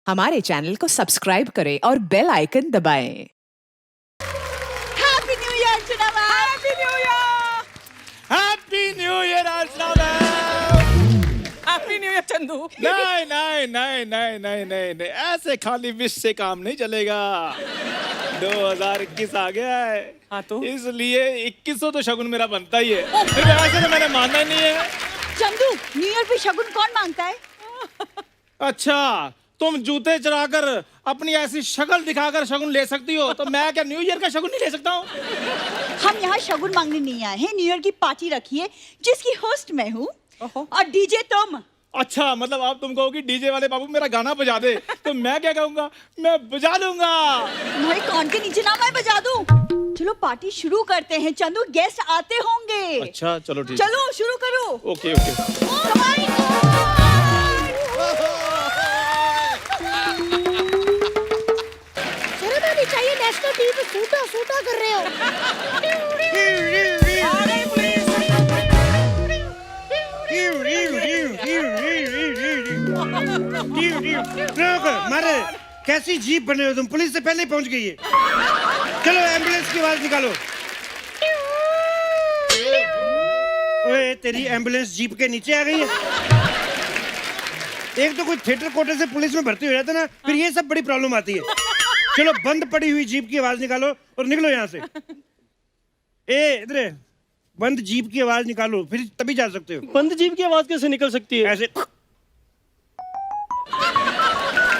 हमारे चैनल को सब्सक्राइब करें और बेल आइकन दबाएं। हैप्पी न्यू ईयर चुनाव। Happy new year. Happy new year Archana. Happy new year Chandu. नहीं नहीं नहीं नहीं नहीं नहीं नहीं, ऐसे खाली विश से काम नहीं चलेगा। 2021 आ गया है। हाँ तो? इसलिए 2100 तो शगुन मेरा बनता ही है। फिर वैसे तो मैंने मानना ही नहीं है। चंदू, न्यू ईयर पे शगुन कौन मांगता है? अच्छा, तुम जूते चुराकर अपनी ऐसी शक्ल दिखाकर शगुन ले सकती हो, तो मैं क्या न्यू ईयर का शगुन नहीं ले सकता हूँ? हम यहाँ शगुन मांगने नहीं आए हैं। न्यू ईयर की पार्टी रखी है जिसकी होस्ट मैं हूँ और डीजे तुम। अच्छा, मतलब आप तुम कहोगी डीजे वाले बाबू मेरा गाना बजा दे, तो मैं क्या कहूँगा? मैं बजा दूंगा। तुम्हारे कान के नीचे ना मैं बजा दूं। चलो पार्टी शुरू करते हैं चंदू, गेस्ट आते होंगे। अच्छा चलो ठीक। चलो शुरू करो। Okay okay. चाहिए नेशनल टीवी पे सूटा सूटा कर रहे हो। मारे कैसी जीप बने हो तुम, पुलिस से पहले ही पहुंच गई है। चलो एम्बुलेंस की आवाज निकालो। ओए तेरी एम्बुलेंस जीप के नीचे आ गई है। एक तो कोई थिएटर कोटे से पुलिस में भर्ती हो जाता ना, फिर ये सब बड़ी प्रॉब्लम आती है। चलो बंद पड़ी हुई जीप की आवाज निकालो और निकलो यहाँ से। इधर बंद जीप की आवाज निकालो, फिर तभी जा सकते हो। बंद जीप की आवाज कैसे निकल सकती है? ऐसे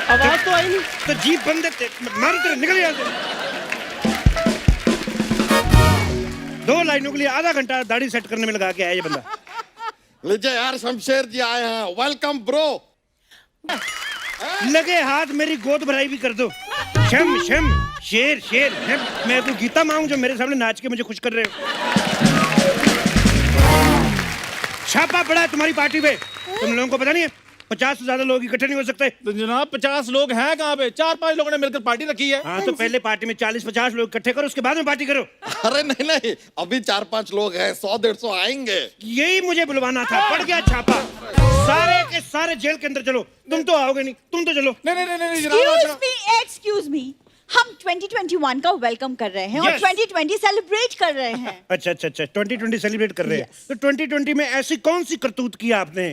आवाज तो आई नहीं। तो जीप बंद है, मारो तेरे, निकल यहाँ से। 2 लाइनों के लिए आधा घंटा दाढ़ी सेट करने में लगा के आया ये बंदा। लीजिए यार, शमशेर जी आए हैं। Welcome bro. लगे हाथ मेरी गोद भराई भी कर दो। शम शम शेर शेर शम। मैं तो गीता मांगू जो मेरे सामने नाच के मुझे खुश कर रहे हो। छापा पड़ा है तुम्हारी पार्टी पे, तुम लोगों को पता नहीं है? 50 से ज्यादा लोग इकट्ठे नहीं हो सकते। तो जनाब 50 लोग हैं कहाँ पे? 4-5 लोगों ने मिलकर पार्टी रखी है। हाँ तो पहले पार्टी में 40-50 लोग इकट्ठे करो, उसके बाद में पार्टी करो। अरे नहीं नहीं, अभी 4-5 लोग हैं, 100-150 आएंगे। यही मुझे बुलवाना था, पड़ गया छापा। सारे के सारे जेल के अंदर चलो। तुम तो आओगे नहीं, तुम तो चलो। नहीं नहीं नहीं नहीं एक्सक्यूज मी, हम 2021 का वेलकम कर रहे हैं और Yes. 2020 सेलिब्रेट कर रहे हैं। अच्छा 2020 सेलिब्रेट कर रहे हैं। तो 2020 में ऐसी कौन सी करतूत की आपने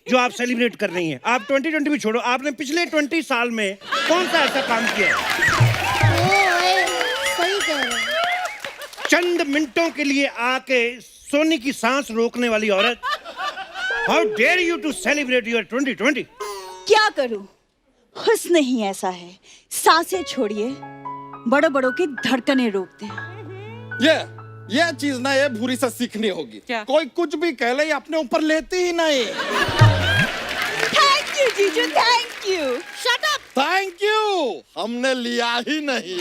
जो आप सेलिब्रेट कर रही हैं? आप 2020 भी छोड़ो, आपने पिछले 20 साल में कौन सा ऐसा काम किया? सही कह रहे हो। चंद मिनटों के लिए आके सोनी की सांस रोकने वाली औरत। How dare you to celebrate your 2020? क्या करूं, हुस्न ही ऐसा है। सांसें छोड़िए, बड़ों बड़ों की धड़कनें रोकते हैं। ये चीज ना ये भूरी से सीखनी होगी। क्या? कोई कुछ भी कह ले, अपने ऊपर लेती ही नहीं। थैंक यू जीजू, thank you. Shut up. Thank you, हमने लिया ही नहीं।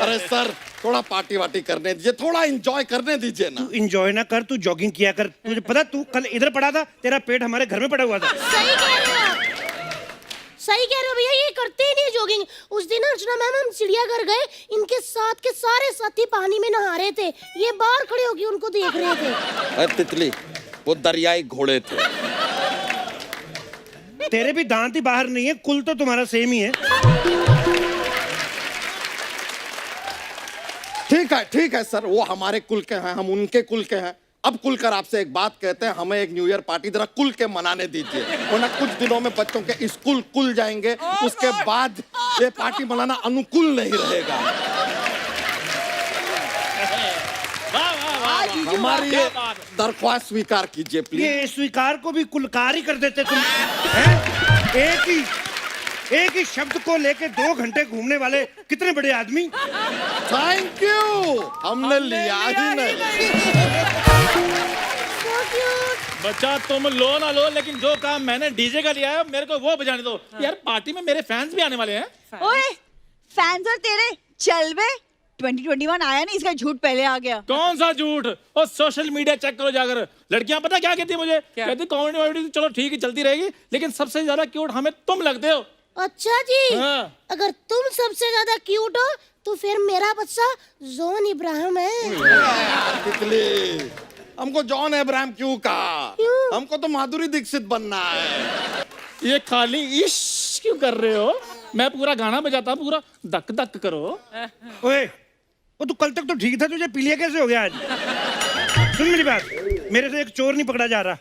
अरे सर, थोड़ा पार्टी वार्टी करने दीजिए, थोड़ा एंजॉय करने दीजिए ना। तू इंजॉय ना कर, तू जॉगिंग किया कर। तुझे पता तू कल इधर पड़ा था, तेरा पेट हमारे घर में पड़ा हुआ था। सही कह रहे हो आप। सही कह रहे हो भैया, ये करते ही नहीं जॉगिंग। उस दिन अर्चना मैम हम चिड़ियाघर गए, इनके साथ के सारे साथी पानी में नहा रहे थे। ये बाहर खड़े होके उनको देख रहे थे। अरे तितली, वो दरियाई घोड़े थे। तेरे भी दांत ही बाहर नहीं है, कुल तो तुम्हारा सेम ही है। ठीक है सर, वो हमारे कुल के हैं, हम उनके कुल के हैं। अब खुलकर आपसे एक बात कहते हैं, हमें एक न्यू ईयर पार्टी जरा कुल के मनाने दीजिए, वरना कुछ दिनों में बच्चों के स्कूल खुल जाएंगे। उसके बाद ये पार्टी मनाना अनुकूल नहीं रहेगा। हमारी ये दरख्वास्त स्वीकार कीजिए प्लीज। ये स्वीकार को भी कुलकार ही कर देते तुम हैं? एक ही शब्द को लेके 2 घंटे घूमने वाले कितने बड़े आदमी। थैंक यू, हमने लिया ही नहीं। बच्चा तुम लो ना लो, लेकिन जो काम मैंने डीजे का लिया है मेरे को वो बजाने दो। यार पार्टी में मेरे फैंस भी आने वाले हैं। ओए, फैंस और तेरे चल बे। 2021 आया नहीं, इसका झूठ पहले आ गया। कौन सा झूठ? और सोशल मीडिया चेक करो जाकर। लड़कियां पता क्या कहती है मुझे? कहती कॉमेडी चलो ठीक है चलती रहेगी, लेकिन सबसे ज्यादा क्यूट हमें तुम लगते हो। अच्छा जी, हाँ। अगर तुम सबसे ज्यादा क्यूट हो तो फिर मेरा बच्चा जोन इब्राहिम है। तितली, हमको जॉन अब्राहम क्यों कहा? हमको तो माधुरी दीक्षित बनना है। ये खाली इश्क क्यों कर रहे हो? मैं पूरा गाना बजाता हूँ, पूरा धक धक करो। ओए, वो तू कल तक तो ठीक था, तुझे पीलिया कैसे हो गया आज? सुन मेरी बात, मेरे से एक चोर नहीं पकड़ा जा रहा,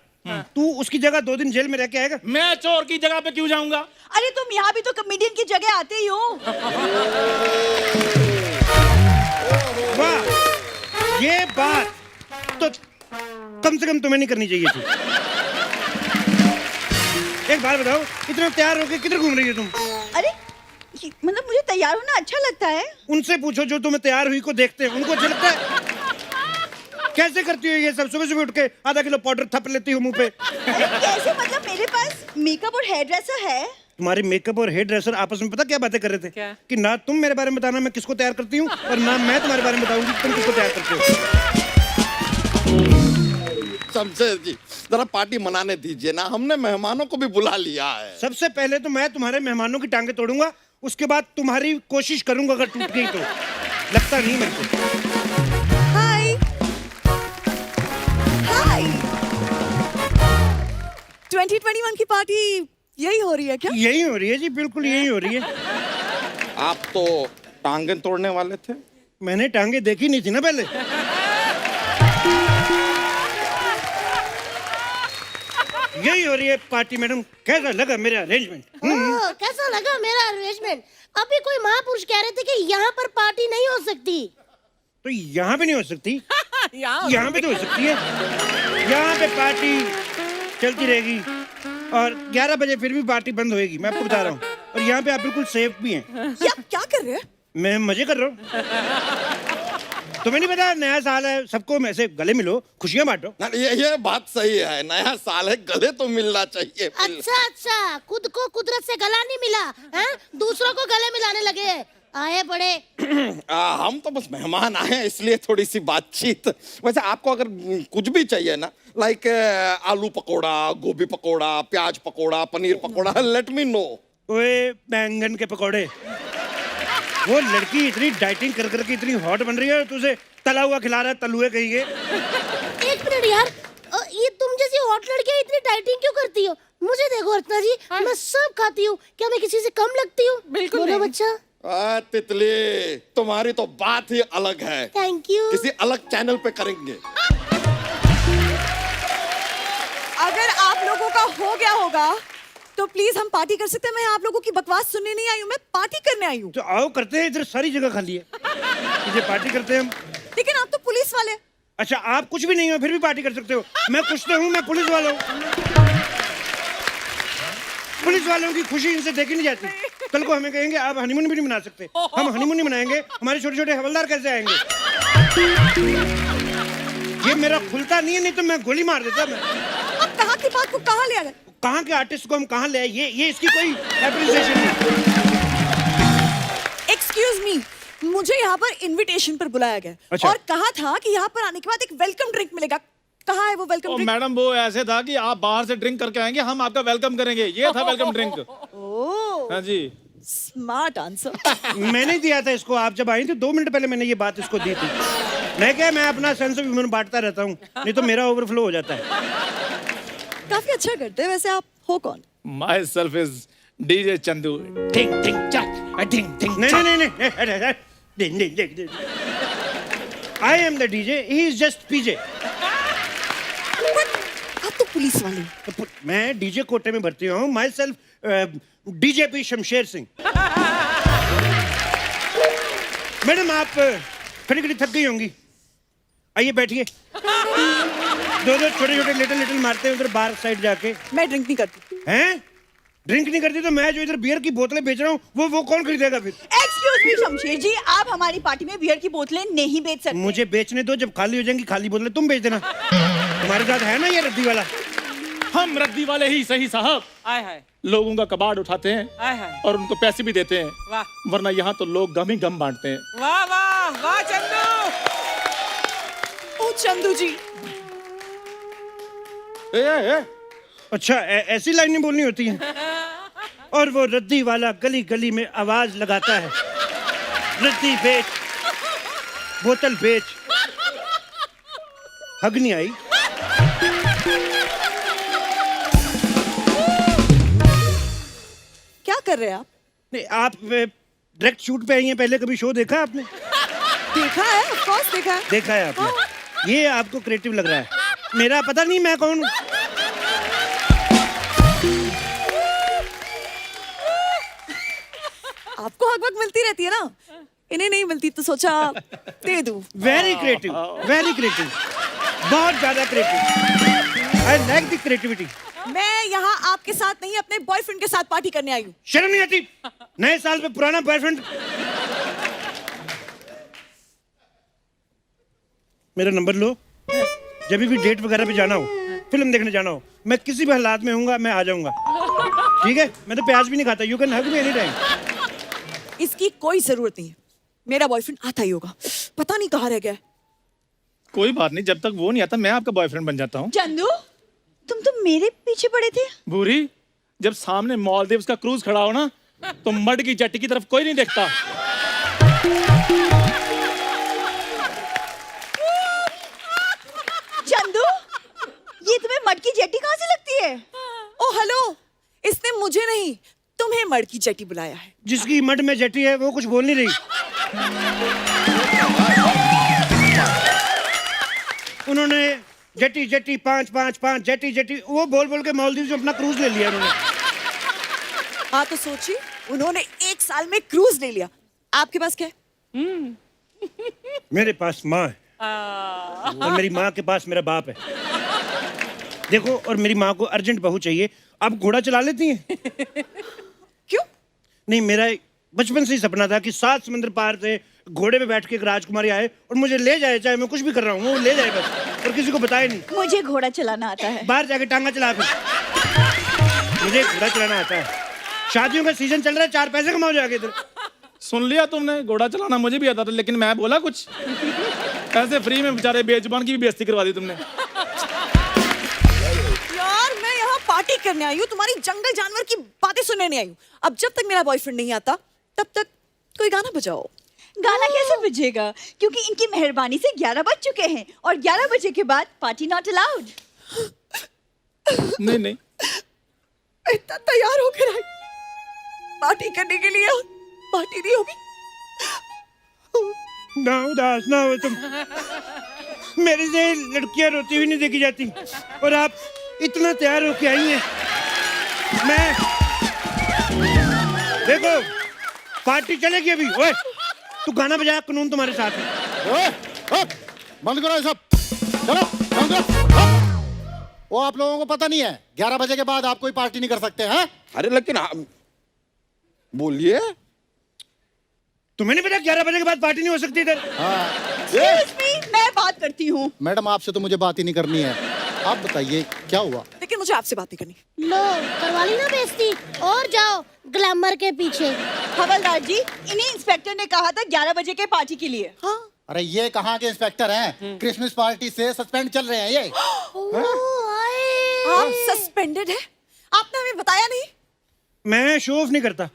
तू उसकी जगह 2 दिन जेल में रह के आएगा? मैं चोर की जगह पे क्यों जाऊंगा? अरे तुम यहाँ भी तो कॉमेडियन की जगह आते ही हो। वाह, ये बात तो कम से कम तुम्हें नहीं करनी चाहिए थी। एक बात बताओ, इतना तैयार होके किधर घूम रही हो तुम? अरे मतलब मुझे तैयार होना अच्छा लगता है। उनसे पूछो जो तुम्हें तैयार हुई को देखते हैं, उनको अच्छा लगता है? कैसे करती हो ये सब? सुबह सुबह उठ के आधा किलो पाउडर थप लेती हो मुंह पे। अरे कैसे? मतलब मेरे पास मेकअप और हेयर ड्रेसर है। तुम्हारे मेकअप और हेयर ड्रेसर आपस में पता क्या बातें कर रहे थे? क्या? कि ना तुम मेरे बारे में बताना मैं किसको तैयार करती हूँ, और ना मैं तुम्हारे बारे में बताऊंगी तुम किसको तैयार करते हो। शमशेर जी, जरा पार्टी मनाने दीजिए ना, हमने मेहमानों को भी बुला लिया है। सबसे पहले तो मैं तुम्हारे मेहमानों की टांगे तोड़ूंगा, उसके बाद तुम्हारी कोशिश करूंगा, अगर टूट गई तो। लगता नहीं मेरे को। हाय हाय 2021 की पार्टी यही हो रही है क्या? यही हो रही है जी, बिल्कुल यही हो रही है। आप तो टांगे तोड़ने वाले थे। मैंने टांगे देखी नहीं थी ना पहले। यही हो रही है पार्टी। मैडम, कैसा लगा मेरा अरेंजमेंट? कैसा लगा मेरा अरेंजमेंट? अभी कोई महापुरुष कह रहे थे कि यहाँ पर पार्टी नहीं हो सकती। तो यहाँ पे नहीं हो सकती? यहाँ पे तो हो सकती है। यहाँ पे पार्टी चलती रहेगी और 11 बजे फिर भी पार्टी बंद होएगी, मैं आपको बता रहा हूँ। और यहाँ पे आप बिल्कुल सेफ भी हैं। ये आप क्या कर रहे हैं? मैं मजे कर रहा हूँ। तुम्हें नहीं पता नया साल है, सबको में से गले मिलो, खुशियाँ बांटो। ना, ये बात सही है, नया साल है, गले तो मिलना चाहिए। अच्छा, खुद को कुदरत से गला नहीं मिला हैं? दूसरों को गले मिलाने लगे आए बड़े। हम तो बस मेहमान आए हैं, इसलिए थोड़ी सी बातचीत। वैसे आपको अगर कुछ भी चाहिए ना, लाइक आलू पकोड़ा, गोभी पकोड़ा, प्याज pakora, paneer pakora, let me know. ओए बैंगन के पकौड़े, वो लड़की इतनी डाइटिंग कर करके इतनी हॉट बन रही है, तुझे तला हुआ खिला रहा है, तलुए कहिए। एक मिनट यार, ये तुम जैसी हॉट लड़कियां इतनी डाइटिंग क्यों करती हो? मुझे देखो अर्चना जी, मैं सब खाती हूँ, क्या मैं किसी से कम लगती हूँ? बिल्कुल बोलो नहीं। बच्चा। तितली, तुम्हारी तो बात ही अलग है। Thank you. किसी अलग चैनल पे करेंगे। अगर आप लोगों का हो गया होगा तो प्लीज हम पार्टी कर सकते हैं। मैं आप लोगों की बकवास सुनने नहीं आई हूँ, मैं पार्टी करने आई हूँ। तो आओ करते हैं, इधर सारी जगह खाली है, मुझे पार्टी करते हैं हम। लेकिन आप तो पुलिस वाले। अच्छा, आप कुछ भी नहीं हो फिर भी पार्टी कर सकते हो? मैं कुछ तो हूँ, मैं पुलिस वाला हूँ। पुलिस वालों की खुशी इनसे देखी नहीं जाती। कल को हमें कहेंगे आप हनीमून भी नहीं मना सकते, हम हनीमून नहीं मनाएंगे, हमारे छोटे छोटे हवलदार कैसे आएंगे? ये मेरा खुलता नहीं है, नहीं तो मैं गोली मार देता। मैं अब कहाँ की बात को कहाँ ले आ गए? कहाँ के आर्टिस्ट को हम कहाँ ले आए? ये इसकी कोई एप्रिसिएशन नहीं। एक्सक्यूज मी, मुझे यहाँ पर इनविटेशन पर बुलाया गया। अच्छा। और कहा था कि यहाँ पर आने के बाद एक वेलकम ड्रिंक मिलेगा। कहाँ है वो वेलकम ड्रिंक? मैडम, वो ऐसे था कि आप बाहर से ड्रिंक करके आएंगे, हम आपका वेलकम करेंगे, ये था वेलकम ड्रिंक। ओह, हाँ जी। Smart answer. मैंने दिया था इसको, आप जब आई थी 2 मिनट पहले मैंने ये बात इसको दी थी। मैं अपना सेंस ऑफ ह्यूमर बांटता रहता हूँ, नहीं तो मेरा ओवरफ्लो हो जाता है। काफी अच्छा करते हैं। वैसे आप हो कौन? My self is DJ Chandu. टिंग टिंग चक, टिंग टिंग। नहीं। I am the DJ, he is just PJ। आप तो पुलिस वाले। तो मैं डीजे कोटे में भर्ती हूँ, myself DGP Shamsher Singh. Madam, आप खड़ी खड़ी थक गई होंगी, आइए बैठिए। 2 छोटे छोटे लिटिल मारते हैं उधर बार साइड जाके। मैं ड्रिंक नहीं करती। हैं? ड्रिंक नहीं करती तो मैं जो इधर बियर की बोतलें बेच रहा हूँ वो कौन खरीदेगा फिर? एक्सक्यूज मी शमशेर जी, आप हमारी पार्टी में बियर की बोतलें नहीं बेच सकते। मुझे बेचने दो, जब खाली हो जाएंगी खाली बोतलें तुम बेच देना। तुम्हारे साथ है ना ये रद्दी वाला? हम रद्दी वाले ही सही साहब। आय हाय लोगों का कबाड़ उठाते हैं आय हाय। और उनको पैसे भी देते हैं, वाह वरना यहाँ तो लोग गम ही गम बांटते हैं। वाह वाह वाह चंदू। ओ चंदू जी, अच्छा ऐसी लाइनें बोलनी होती हैं? और वो रद्दी वाला गली गली में आवाज लगाता है, रद्दी बेच, बोतल बेच। हग नहीं आई? कर रहे हैं आप? नहीं, आप डायरेक्ट शूट पे आई हैं, पहले कभी शो देखा आपने? देखा है, ऑफ कोर्स देखा है। देखा है आपने? ये आपको क्रिएटिव लग रहा है। मेरा पता नहीं मैं कौन हूँ। आपको हक वक्त मिलती रहती है ना, इन्हें नहीं मिलती तो सोचा दे दूं। वेरी क्रिएटिव, वेरी क्रिएटिव, बहुत ज्यादा creative. I like the creativity. मैं यहाँ आपके साथ नहीं अपने बॉयफ्रेंड के साथ पार्टी करने आई हूँ। शर्म नहीं आती? नए साल पे पुराना बॉयफ्रेंड। मेरा नंबर लो, जब भी डेट वगैरह पे जाना हो, फिल्म देखने जाना हो, मैं किसी भी हालात में हूँगा, मैं आ जाऊंगा। ठीक है? मैं तो प्याज भी नहीं खाता। You can hug me any time. इसकी कोई जरूरत नहीं है, मेरा बॉयफ्रेंड आता ही होगा, पता नहीं कहाँ रह गया है। कोई बात नहीं, जब तक वो नहीं आता मैं आपका बॉयफ्रेंड बन जाता हूँ। चंदू, तुम तो मेरे पीछे पड़े थे। भूरी, जब सामने मालदीव्स का क्रूज खड़ा हो ना, तो मड की जट्टी की तरफ कोई नहीं देखता। चंदू, ये तुम्हें मड की जेटी कहाँ से लगती है? ओ हेलो, इसने मुझे नहीं तुम्हें मड की जेटी बुलाया है। जिसकी मड में जटी है वो कुछ बोल नहीं रही। उन्होंने जटी जटी 555 जटी जटी वो बोल बोल के मालदीव से अपना क्रूज ले लिया उन्होंने। हाँ तो सोचिए, उन्होंने 1 साल में क्रूज ले लिया, आपके पास क्या है? मेरे पास माँ है और मेरी माँ के पास मेरा बाप है। देखो, और मेरी माँ को अर्जेंट बहू चाहिए। आप घोड़ा चला लेती हैं? क्यों? नहीं, मेरा बचपन से ही सपना था कि 7 समुद्र पार से घोड़े पे बैठ के एक राजकुमारी आए और मुझे ले जाए, चाहे मैं कुछ भी कर रहा हूँ वो ले जाए बस, और किसी को बताए नहीं। मुझे घोड़ा चलाना आता है। बाहर जाके टांगा चला फिर। मुझे घोड़ा चलाना आता है। शादियों का सीजन चल रहा है, 4 पैसे कमाओ जाके इधर। सुन लिया तुमने, घोड़ा चलाना मुझे भी आता था, लेकिन मैं बोला कुछ ऐसे फ्री में बेचारे बेजुबान की भी बेइज्जती करवा दी तुमने। यार मैं यहाँ पार्टी करने आई हूँ, तुम्हारी जंगल जानवर की बातें सुनने नहीं आई हूँ। अब जब तक मेरा बॉयफ्रेंड नहीं आता तब तक कोई गाना बजाओ। गाना कैसे बजेगा? क्योंकि इनकी मेहरबानी से 11 बज चुके हैं और 11 बजे के बाद पार्टी नॉट अलाउड। नहीं नहीं, इतना तैयार होकर आई पार्टी करने के लिए, पार्टी नहीं होगी। ना उदास ना हो तुम। मेरे से लड़कियां रोती हुई नहीं देखी जाती और आप इतना तैयार होके आई हैं। मैं देखो, पार्टी चलेगी अभी। ओए, तू गाना बजाया, कानून तुम्हारे साथ है। ओए, बंद करो ये सब। चलो बंद करो। वो आप लोगों को पता नहीं है, 11 बजे के बाद आप कोई पार्टी नहीं कर सकते हैं? अरे लेकिन बोलिए। तुम्हें नहीं पता 11 बजे के बाद पार्टी नहीं हो सकती इधर? Excuse me, मैं बात करती हूँ। मैडम, आपसे तो मुझे बात ही नहीं करनी है। आप बताइए क्या हुआ? लेकिन मुझे आपसे बात नहीं करनी। लो, करवा ली ना बेइज्जती, और जाओ ग्लैमर के पीछे। हवलदार जी, इन्हीं इंस्पेक्टर ने कहा था 11 बजे के पार्टी के लिए। हाँ, अरे ये कहाँ के इंस्पेक्टर हैं? क्रिसमस पार्टी से सस्पेंड चल रहे हैं ये। आप सस्पेंडेड है? आपने हमें बताया नहीं। मैं शो ऑफ नहीं करता।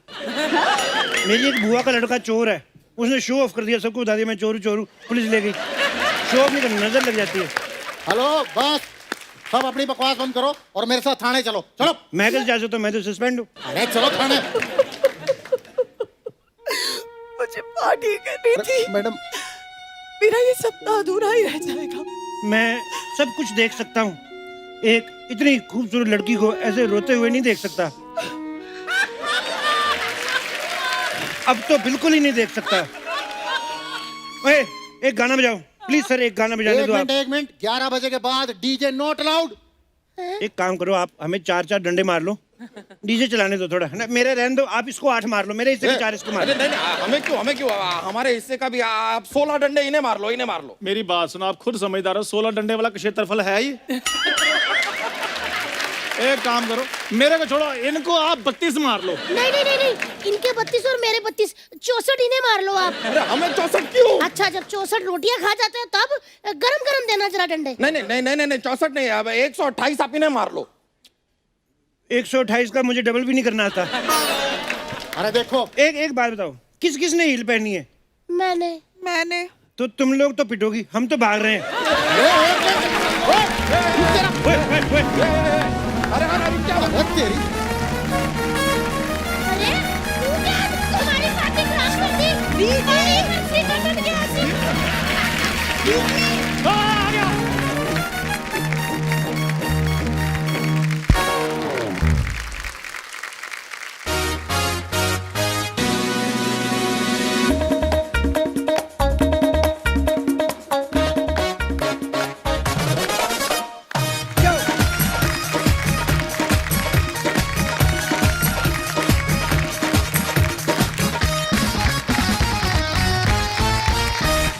मेरी एक बुआ का लड़का चोर है, उसने शो ऑफ कर दिया, सबको बता दिया मैं चोरू चोरू, पुलिस ले गई। शो ऑफ नहीं करना, नजर लग जाती है। हेलो, बस सब अपनी बकवास बंद करो और मेरे साथ थाने चलो। चलो। मैं कैसे जा सकता हूँ? मैं तो सस्पेंड हूँ। अरे चलो थाने। मुझे पार्टी करनी थी मैडम, मेरा ये सपना अधूरा ही रह जाएगा। मैं सब कुछ देख सकता हूँ, एक इतनी खूबसूरत लड़की को ऐसे रोते हुए नहीं देख सकता। अब तो बिल्कुल ही नहीं देख सकता। ओए, एक गाना बजाओ प्लीज सर, एक गाना बजाने दो आप। एक मिनट, 11 बजे के बाद डीजे नॉट अलाउड। एक काम करो, आप हमें 4-4 डंडे मार लो, डीजे चलाने दो थोड़ा ना। मेरे रहने दो, आप इसको 8 मार लो, मेरे हिस्से के 4 इसको मार लो। नहीं नहीं, हमें क्यों हमारे हिस्से का भी आप 16 डंडे इन्हें मार लो। मेरी बात सुनो, आप खुद समझदार हो, 16 डंडे वाला क्षेत्रफल है ही। एक काम करो, मेरे को छोड़ो, इनको आप 32 मार लो। नहीं, इनके 32 और मेरे 32, 64 इन्हें मार लो आप। अरे हमें 64 क्यों? अच्छा, जब 64 रोटियां खा जाते हो तब गरम गरम देना जरा डंडे। नहीं 64 नहीं, अब 128 आप इन्हें मार लो। 128 का मुझे डबल भी नहीं करना आता। अरे देखो, एक बात बताओ, किस किस ने हील पहनी है? मैंने तो तुम लोग तो पिटोगी, हम तो भाग रहे हैं। अरे क्या बात है तेरी? अरे पलट गया ऐसे। आ गया।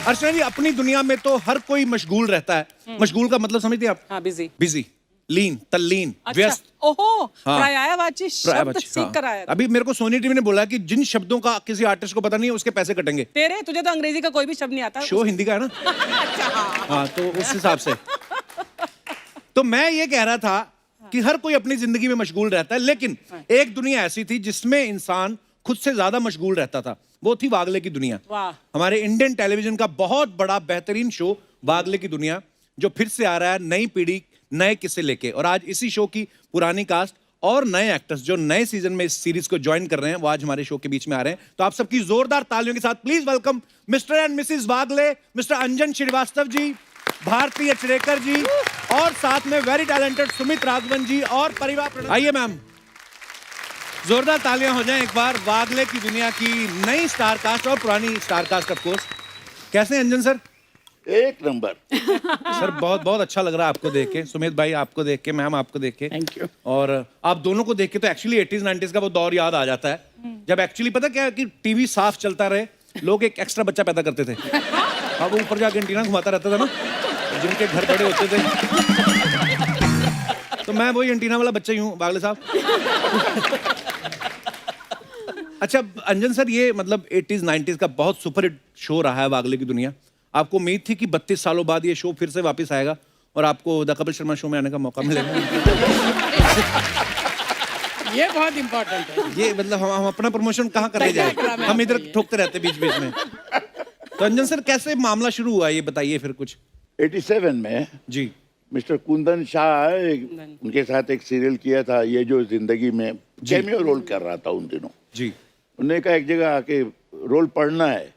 अर्चना जी, अपनी दुनिया में तो हर कोई मशगूल रहता है। मशगूल का मतलब समझते हैं आप? हाँ, बिजी। बिजी, लीन, तल्लीन, अच्छा, व्यस्त। ओहो, हाँ। पर्यायवाची शब्द पर्यायवाची, सीख कर हाँ। आया। अभी मेरे को सोनी टीवी ने बोला कि जिन शब्दों का किसी आर्टिस्ट को पता नहीं है उसके पैसे कटेंगे। तेरे तुझे तो अंग्रेजी का कोई भी शब्द नहीं आता। शो हिंदी का है ना? हाँ, तो उस हिसाब से तो मैं ये कह रहा था कि हर कोई अपनी जिंदगी में मशगूल रहता है, लेकिन एक दुनिया ऐसी थी जिसमें इंसान खुद से ज्यादा मशगूल रहता था। वो थी वागले की दुनिया। वाह। हमारे इंडियन टेलीविजन का बहुत बड़ा बेहतरीन शो वागले की दुनिया, जो फिर से आ रहा है नई पीढ़ी नए किस्से लेके। और आज इसी शो की पुरानी कास्ट और नए एक्टर्स जो नए सीजन में इस सीरीज को ज्वाइन कर रहे हैं, वो आज हमारे शो के बीच में आ रहे हैं। तो आप सबकी जोरदार तालियों के साथ please welcome mister and missus Wagle, mister Anjan Shrivastava ji, Bharati Achrekar ji, और साथ में वेरी टैलेंटेड सुमित राघवन जी और परिवार। आइए मैम, जोरदार तालियां हो जाएं एक बार वागले की दुनिया की नई स्टार कास्ट और पुरानी स्टार कास्ट ऑफ कोर्स। कैसे हैं अंजन सर? एक नंबर। सर बहुत बहुत अच्छा लग रहा है आपको देख के, सुमित भाई आपको देख के, मैम आपको देख के। Thank you. और आप दोनों को देख के तो एक्चुअली 80s 90s का वो दौर याद आ जाता है जब एक्चुअली पता क्या है कि टीवी साफ चलता रहे, लोग एक एक्स्ट्रा बच्चा पैदा करते थे। अब वो ऊपर जाके एंटीना घुमाता रहता था ना, जिनके घर बड़े होते थे। तो मैं वही एंटीना वाला बच्चा ही हूँ, वागले साहब। अच्छा अंजन सर, ये मतलब 80s 90s का बहुत सुपर हिट शो रहा है वागले की दुनिया। आपको उम्मीद थी कि 32 सालों बाद ये शो फिर से वापस आएगा और आपको द कपिल शर्मा शो में आने का मौका मिलेगा? ये बहुत इंपॉर्टेंट है। ये मतलब हम अपना प्रमोशन कहाँ कर रहे जाए, हम इधर ठोकते रहते बीच बीच में। तो अंजन सर कैसे मामला शुरू हुआ ये बताइए फिर कुछ। 87 में जी मिस्टर कुंदन शाह उनके साथ एक सीरियल किया था, ये जो जिंदगी में कैमियो रोल कर रहा था उन दिनों जी। उन्होंने कहा एक जगह आके रोल पढ़ना है,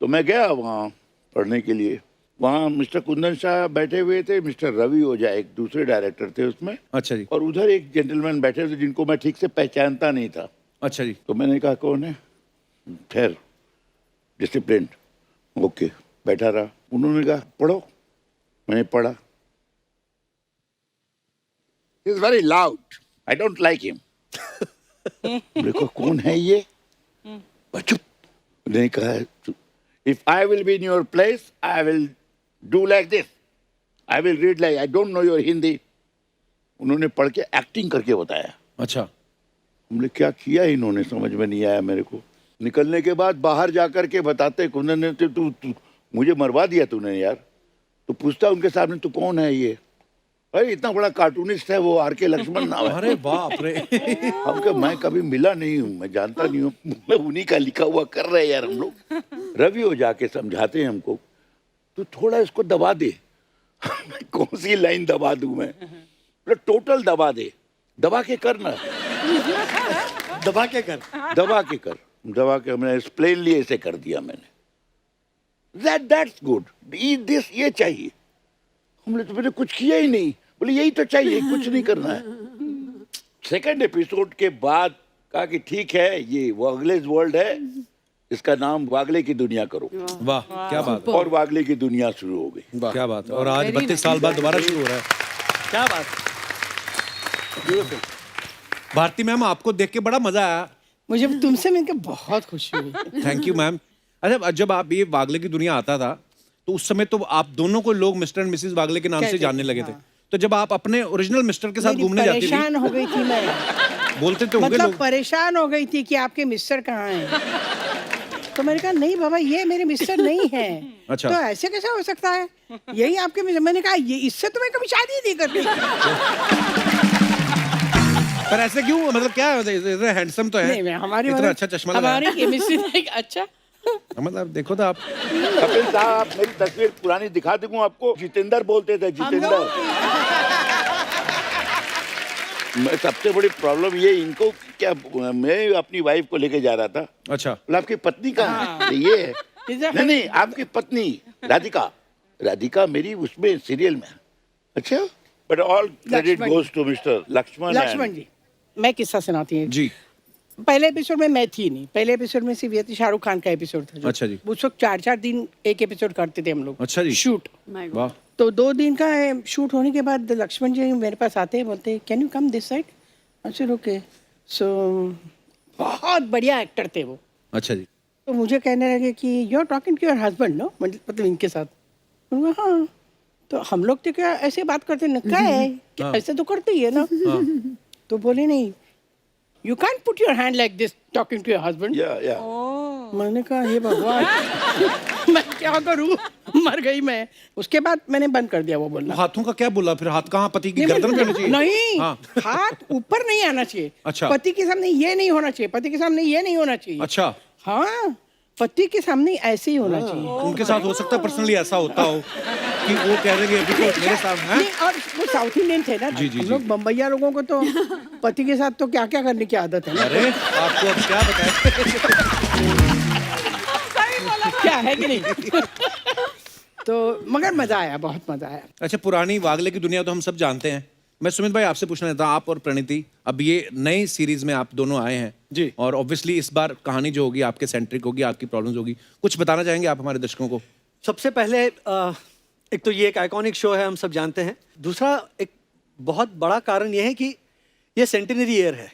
तो मैं गया वहाँ पढ़ने के लिए। वहाँ मिस्टर कुंदन शाह बैठे हुए थे, मिस्टर रवि ओझा एक दूसरे डायरेक्टर थे उसमें, अच्छा जी। और उधर एक जेंटलमैन बैठे थे जिनको मैं ठीक से पहचानता नहीं था। अच्छा जी। तो मैंने कहा कौन है? खैर डिसिप्लिन, ओके, बैठा रहा। उन्होंने कहा पढ़ो, मैंने पढ़ा। He is very loud. I don't like him. देखो कौन है ये? चुप। नहीं कहा, if I will be in your place, I will do like this. I will read like, I don't know your Hindi. उन्होंने पढ़ के एक्टिंग करके बताया। अच्छा। हमने क्या किया इन्होंने, समझ में नहीं आया मेरे को। निकलने के बाद बाहर जाकर के बताते कुंदन ने, तू मुझे मरवा दिया तूने यार। तो पूछता उनके सामने, तू कौन है ये? अरे इतना बड़ा कार्टूनिस्ट है वो, आर के लक्ष्मण नाम है। अरे बाप रे। हम कहा मैं कभी मिला नहीं हूँ, मैं जानता नहीं हूँ, मैं उन्हीं का लिखा हुआ कर रहे हैं यार हम लोग। रवि हो जाके समझाते हैं हमको, तू थोड़ा इसको दबा दे। कौन सी लाइन दबा दूं मैं? टोटल दबा दे, दबा के करना। दबा के कर, दबा के कर, दबा के। हमने प्लेनली ऐसे कर दिया मैंने। दैट्स गुड, दिस ये चाहिए। हमने तो मैंने कुछ किया ही नहीं, बोले यही तो चाहिए, कुछ नहीं करना है। सेकंड एपिसोड के बाद कहा कि ठीक है ये वागले's वर्ल्ड है, इसका नाम वागले की दुनिया करो। वाह क्या बात है। और वागले की दुनिया शुरू हो गई। क्या बात है। और आज 32 साल बाद दोबारा शुरू हो रहा है। क्या बात। भारती मैम आपको देख के बड़ा मजा आया। मुझे तुमसे मिलकर बहुत खुशी हुई। Thank you ma'am. अच्छा जब आप ये वागले की दुनिया आता था तो उस समय तो आप दोनों को लोग मिस्टर एंड मिसेस वागले के नाम से जानने लगे थे। तो जब आप अपने ओरिजिनल मिस्टर के साथ घूमने जाती थी, परेशान हो गई थी मैं। बोलते तो होंगे मतलब लोग। परेशान हो गई थी कि आपके मिस्टर कहाँ हैं। तो मैंने कहा नहीं बाबा ये मेरे मिस्टर नहीं है। अच्छा। तो ऐसे कैसे हो सकता है, यही आपके मिस्टर। मैंने कहा ये इससे तो मैं कभी शादी नहीं करती। पर ऐसे क्यों, मतलब क्या है, हैंडसम तो है, नहीं, हमारी इतना अच्छा चश्मा लगा हमारी केमिस्ट्री अच्छा। मतलब देखो तो आप। कपिल साहब मेरी तस्वीर पुरानी दिखा दूं आपको, जितेंद्र बोलते थे, जितेंद्र। मैं सबसे बड़ी प्रॉब्लम ये इनको क्या, मैं अपनी वाइफ को लेके जा रहा था। अच्छा। बोला आपकी पत्नी कहाँ है? ये है। नहीं नहीं, आपकी पत्नी राधिका, राधिका मेरी उसमें सीरियल में। अच्छा, but all credit Lakshman. Goes to mister Lakshman. Lakshman ji, मैं किस्सा सुनाती हूँ। जी। पहले एपिसोड में मैं थी नहीं, पहले एपिसोड में सिर्फ ये थी, शाहरुख खान का एपिसोड था जो। अच्छा जी। उस वक्त 4-4 दिन एक एपिसोड करते थे हम लोग। अच्छा जी। शूट। वाह। तो 2 दिन का शूट होने के बाद लक्ष्मण जी मेरे पास आते हैं, बोलते can you come this side. अच्छा ओके। सो बहुत बढ़िया एक्टर थे वो। अच्छा जी। तो मुझे कहने लगे कि you are talking to your husband no, मतलब इनके साथ। मैंने कहा, हाँ। तो हम लोग तो क्या ऐसे बात करते हैं ना, क्या है कि ऐसे तो करते ही है ना। तो बोले नहीं, you can put your hand like this talking to your husband. या मैंने कहा हे भगवान मैं क्या करूं, मर गई मैं। उसके बाद मैंने बंद कर दिया वो बोलना। हाथों का क्या बोला फिर? हाथ कहाँ? पति की गर्दन पे होना चाहिए? नहीं, हाँ। हाथ ऊपर नहीं आना चाहिए। अच्छा। पति के सामने ये नहीं होना चाहिए, पति के सामने ये नहीं होना चाहिए। अच्छा। हाँ, पति के सामने ऐसे ही होना चाहिए। उनके साथ हो सकता है पर्सनली ऐसा होता हो कि वो कह रहे अभी तो मेरे सामने हैं। नहीं, और वो साउथ इंडियन थे ना। जी, जी, हम लोग बम्बैया लोगों को तो पति के साथ तो क्या क्या करने की आदत है ना। अरे आपको अब क्या बताएं? क्या है कि नहीं। तो मगर मजा आया, बहुत मजा आया। अच्छा, पुरानी वागले की दुनिया तो हम सब जानते हैं। मैं सुमित भाई आपसे पूछना चाहता हूँ, आप और प्रणीति अब ये नई सीरीज में आप दोनों आए हैं जी। और ऑब्वियसली इस बार कहानी जो होगी आपके सेंट्रिक होगी, आपकी प्रॉब्लम्स होगी। कुछ बताना चाहेंगे आप हमारे दर्शकों को? सबसे पहले एक तो ये एक आइकॉनिक शो है, हम सब जानते हैं। दूसरा एक बहुत बड़ा कारण ये है कि ये सेंटिनरी ईयर है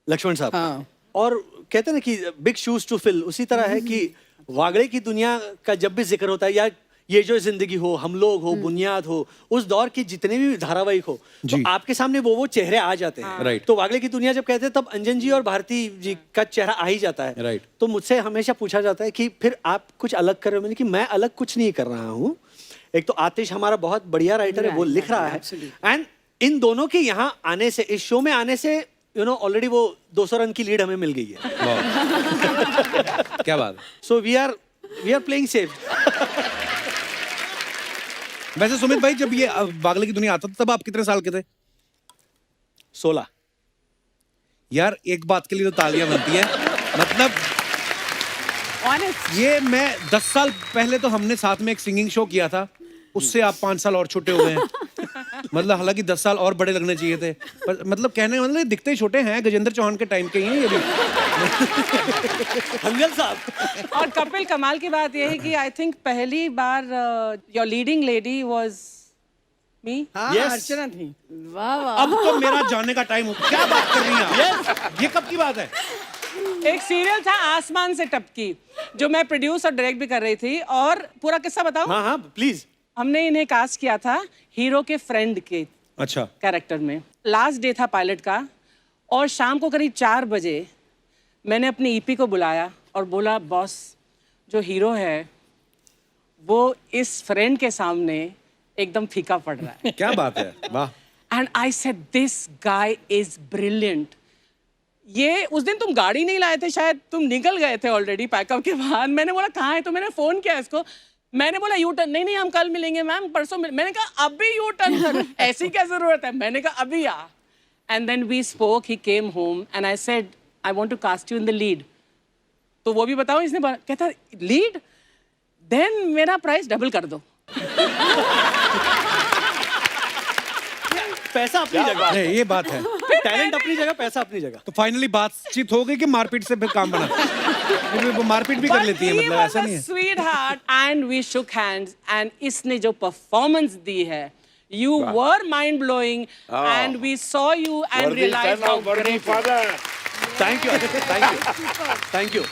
लक्ष्मण साहब। हाँ। और कहते हैं ना कि बिग शूज टू फिल, उसी तरह है कि वागड़े की दुनिया का जब भी जिक्र होता है, या ये जो जिंदगी हो, हम लोग हो, बुनियाद हो, उस दौर की जितने भी धारावाहिक हो, तो आपके सामने वो चेहरे आ जाते हैं। राइट। तो वागड़े की दुनिया जब कहते हैं तब अंजन जी और भारती जी का चेहरा आ ही जाता है। राइट। तो मुझसे हमेशा पूछा जाता है कि फिर आप कुछ अलग कर रहे हो। मैंने कि मैं अलग कुछ नहीं कर रहा हूँ। एक तो आतिश हमारा बहुत बढ़िया राइटर है, वो लिख रहा है, एंड इन दोनों के यहाँ आने से, इस शो में आने से ऑलरेडी वो 200 रन की लीड हमें मिल गई है। क्या बात है। So we are playing safe. वैसे सुमित भाई, जब ये वागले की दुनिया आता था तब आप कितने साल के थे? 16। यार एक बात के लिए तो तालियां बनती हैं। मतलब ये मैं 10 साल पहले तो हमने साथ में एक सिंगिंग शो किया था, उससे आप 5 साल और छोटे हो गए हैं। मतलब हालांकि 10 साल और बड़े लगने चाहिए थे, पर मतलब कहने का मतलब दिखते ही छोटे हैं। गजेंद्र चौहान के टाइम के ही हैं ये भी। हंगल साहब। और कपिल, कमाल की बात ये है कि आई थिंक पहली बार your leading lady was me. हाँ, अर्चना थी। अब तो मेरा जाने का टाइम हो। क्या बात कर रही हैं आप? ये कब की बात है? एक सीरियल था आसमान से टपकी, जो मैं प्रोड्यूस और डायरेक्ट भी कर रही थी। और पूरा किस्सा बताओ? हाँ हाँ प्लीज। हमने इन्हें कास्ट किया था हीरो के फ्रेंड के अच्छा कैरेक्टर में। लास्ट डे था पायलट का, और शाम को करीब 4 बजे मैंने अपनी ईपी को बुलाया और बोला, बॉस जो हीरो है वो इस फ्रेंड के सामने एकदम फीका पड़ रहा है। क्या बात है, वाह। And I said this guy is brilliant. ये उस दिन तुम गाड़ी नहीं लाए थे, शायद तुम निकल गए थे ऑलरेडी पैकअप के बाद। मैंने बोला कहाँ है, तो मैंने फोन किया इसको। मैंने बोला यू टर्न, नहीं हम कल मिलेंगे मैम, परसों मैंने कहा अभी यू टर्न करो, ऐसी क्या जरूरत है। मैंने कहा अभी आ। And then we spoke, he came home and I said I want to cast you in the lead. तो वो भी बताओ, इसने कहता लीड, देन मेरा प्राइस डबल कर दो। पैसा अपनी जगह। नहीं, ये बात है। टैलेंट अपनी जगह, पैसा अपनी जगह। तो फाइनली बातचीत हो गई कि मारपीट से फिर काम बना? वो मारपीट भी कर लेती है, मतलब ऐसा नहीं है। Sweet heart and we shook hands. And इसने जो परफॉर्मेंस दी है, you were mind blowing and we saw you and realized how great. Thank you, thank you, thank you.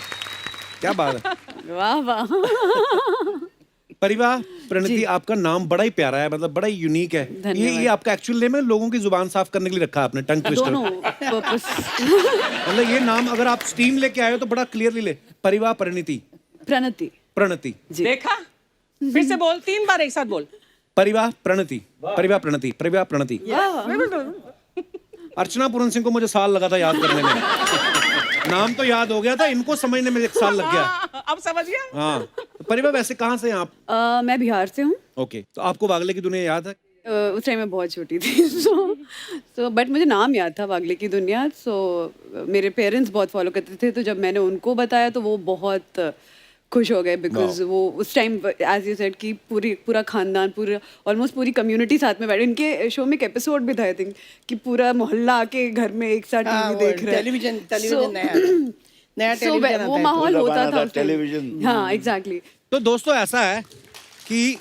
क्या बात है, वाह वाह। परिवार प्रणति, आपका नाम बड़ा ही प्यारा है, मतलब बड़ा ही यूनिक है। ये आपका एक्चुअल नेम है, लोगों की जुबान साफ करने के लिए रखा है आपने, टंग ट्विस्टर? मतलब ये नाम अगर आप स्टीम लेके आए हो तो बड़ा क्लियरली ले, परिवार प्रणति। प्रणति। प्रणति। देखा, फिर से बोल, 3 बार एक साथ बोल। परिवार प्रणति, परिवार प्रणति, परिवार प्रणति। अर्चना पूरन सिंह को मुझे साल लगा था याद करने में। नाम तो याद हो गया था, इनको समझने में 1 साल लग गया। अब समझ गया? हाँ। परिवार वैसे कहाँ से हैं आप? मैं बिहार से हूँ। ओके, तो आपको वागले की दुनिया याद है? उस टाइम मैं बहुत छोटी थी। सो बट मुझे नाम याद था वागले की दुनिया। सो मेरे पेरेंट्स बहुत फॉलो करते थे, तो जब मैंने उनको बताया तो वो बहुत खुश हो गए बिकॉज वो उस टाइम एज यू सेड कि पूरा खानदान पूरा ऑलमोस्ट पूरी कम्युनिटी साथ में बैठे। इनके शो में एक एपिसोड भी था आई थिंक कि पूरा मोहल्ला आके घर में एक साथ टीवी देख रहे हैं। टेलीविजन नया So, वो माहौल होता था उस time। टेलीविजन। हाँ एग्जैक्टली। तो दोस्तों ऐसा है कि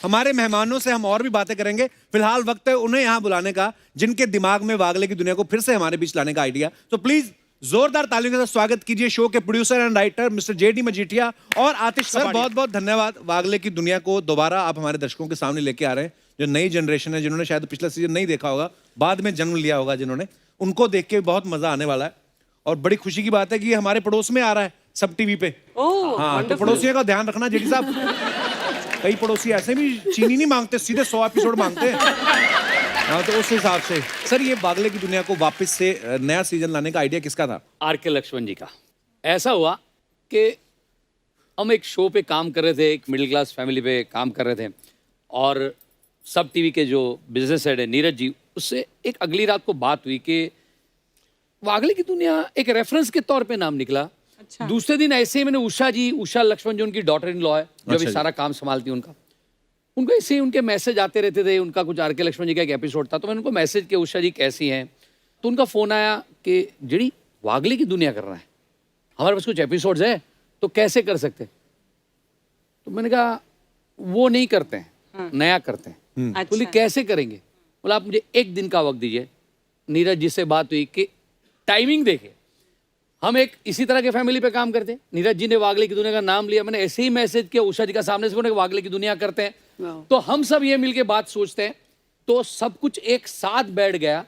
हमारे मेहमानों से हम और भी बातें करेंगे। फिलहाल वक्त है उन्हें यहाँ बुलाने का जिनके दिमाग में वागले की दुनिया को फिर से हमारे बीच लाने का आइडिया। तो प्लीज जोरदार तालियों के साथ स्वागत कीजिए शो के producer and writer mister JD Majithia और आतिश। सर बहुत बहुत धन्यवाद। वागले की दुनिया को दोबारा आप हमारे दर्शकों के सामने लेके आ रहे हैं। जो नई जनरेशन है जिन्होंने शायद पिछला सीजन नहीं देखा होगा, बाद में जन्म लिया होगा जिन्होंने, उनको देख के बहुत मजा आने वाला है। और बड़ी खुशी की बात है कि ये हमारे पड़ोस में आ रहा है सब टीवी पे। हाँ, तो पड़ोसियों का ध्यान रखना जेडी साहब। कई पड़ोसी ऐसे भी चीनी नहीं मांगते, सीधे 100 एपिसोड मांगते हैं। हाँ, तो उस हिसाब से सर ये वागले की दुनिया को वापस से नया सीजन लाने का आइडिया किसका था? आर.के. लक्ष्मण जी का। ऐसा हुआ कि हम एक शो पे काम कर रहे थे, एक मिडिल क्लास फैमिली पे काम कर रहे थे, और सब टीवी के जो बिजनेस हेड है नीरज जी, उससे एक अगली रात को बात हुई कि वागले की दुनिया एक रेफरेंस के तौर पे नाम निकला। अच्छा। दूसरे दिन ऐसे ही मैंने उषा लक्ष्मण जो उनकी डॉटर इन लॉ है, जो अभी सारा काम संभालती है उनको ऐसे ही उनके मैसेज आते रहते थे। उनका कुछ आर.के. लक्ष्मण जी का एक एपिसोड था, तो मैंने उनको मैसेज किया उषा जी कैसी हैं, तो उनका फ़ोन आया कि जेडी वागले की दुनिया करना है, हमारे पास कुछ एपिसोड्स है तो कैसे कर सकते। तो मैंने कहा वो नहीं करते हैं, नया करते हैं। बोली कैसे करेंगे? बोला आप मुझे एक दिन का वक्त दीजिए। नीरज जी से बात हुई कि टाइमिंग देखे, हम एक इसी तरह के फैमिली पे काम करते हैं। नीरज जी ने वागले की दुनिया का नाम लिया, मैंने ऐसे ही मैसेज किया उषा जी का सामने से, बोले वागले की दुनिया करते हैं। तो हम सब ये मिलके बात सोचते हैं, तो सब कुछ एक साथ बैठ गया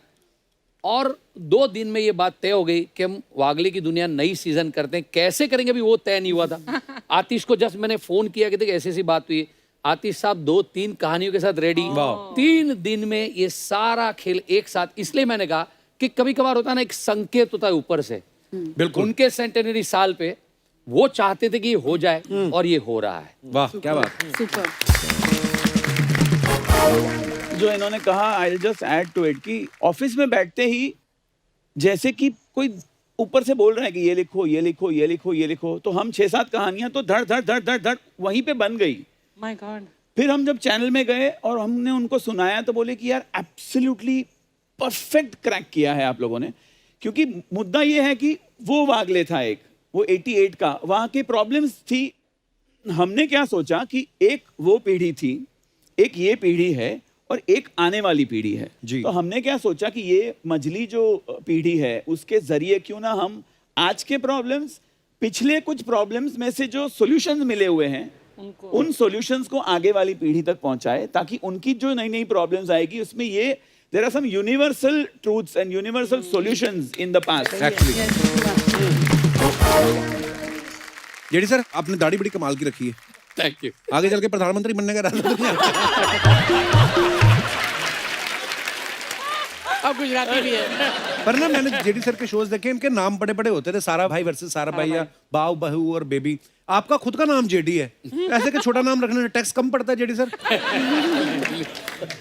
और 2 दिन में ये बात तय हो गई कि हम वागले की दुनिया नई सीजन करते हैं। कैसे करेंगे अभी वो तय नहीं हुआ था। आतिश को जस्ट मैंने फोन किया कि देखिए ऐसी बात हुई। आतिश साहब 2-3 कहानियों के साथ रेडी। 3 दिन में ये सारा खेल एक साथ। इसलिए मैंने कहा कि कभी कभार होता है ना, एक संकेत होता है ऊपर से। बिल्कुल। उनके सेंटेनरी साल पे वो चाहते थे कि ये हो जाए और ये हो रहा है। वाह क्या बात। सुपर। जो इन्होंने कहा, I just add to it कि ऑफिस में बैठते ही जैसे कि कोई ऊपर से बोल रहा है कि ये लिखो ये लिखो ये लिखो ये लिखो, तो हम 6-7 कहानियां तो धड़ धड़ धड़ धड़ धड़ वहीं पे बन गई। My God. फिर हम जब चैनल में गए और हमने उनको सुनाया तो बोले कि यार एब्सोल्युटली परफेक्ट क्रैक किया है आप लोगों ने। क्योंकि मुद्दा ये है कि वो वागले था एक, वो 88 का, वहाँ की प्रॉब्लम्स थी। हमने क्या सोचा कि एक वो पीढ़ी थी, एक ये पीढ़ी है और एक आने वाली पीढ़ी है। तो हमने क्या सोचा कि ये मझली जो पीढ़ी है उसके जरिए क्यों ना हम आज के प्रॉब्लम्स, पिछले कुछ प्रॉब्लम्स में से जो सॉल्यूशंस मिले हुए हैं उन सॉल्यूशंस को आगे वाली पीढ़ी तक पहुंचाए, ताकि उनकी जो नई नई प्रॉब्लम्स आएगी उसमें ये there are some universal truths and universal solutions in the past. Actually. JD sir आपने दाढ़ी बड़ी कमाल की रखी है। Thank you. आगे चल के प्रधानमंत्री बनने का इरादा है? अब गुजराती भी है। पर ना मैंने जेडी सर के शोज देखे, इनके नाम बड़े बड़े होते थे, सारा भाई वर्सेस सारा भाई या बाऊ बहू और बेबी। आपका खुद का नाम जेडी है, ऐसे के छोटा नाम रखने में टैक्स कम पड़ता है जेडी सर?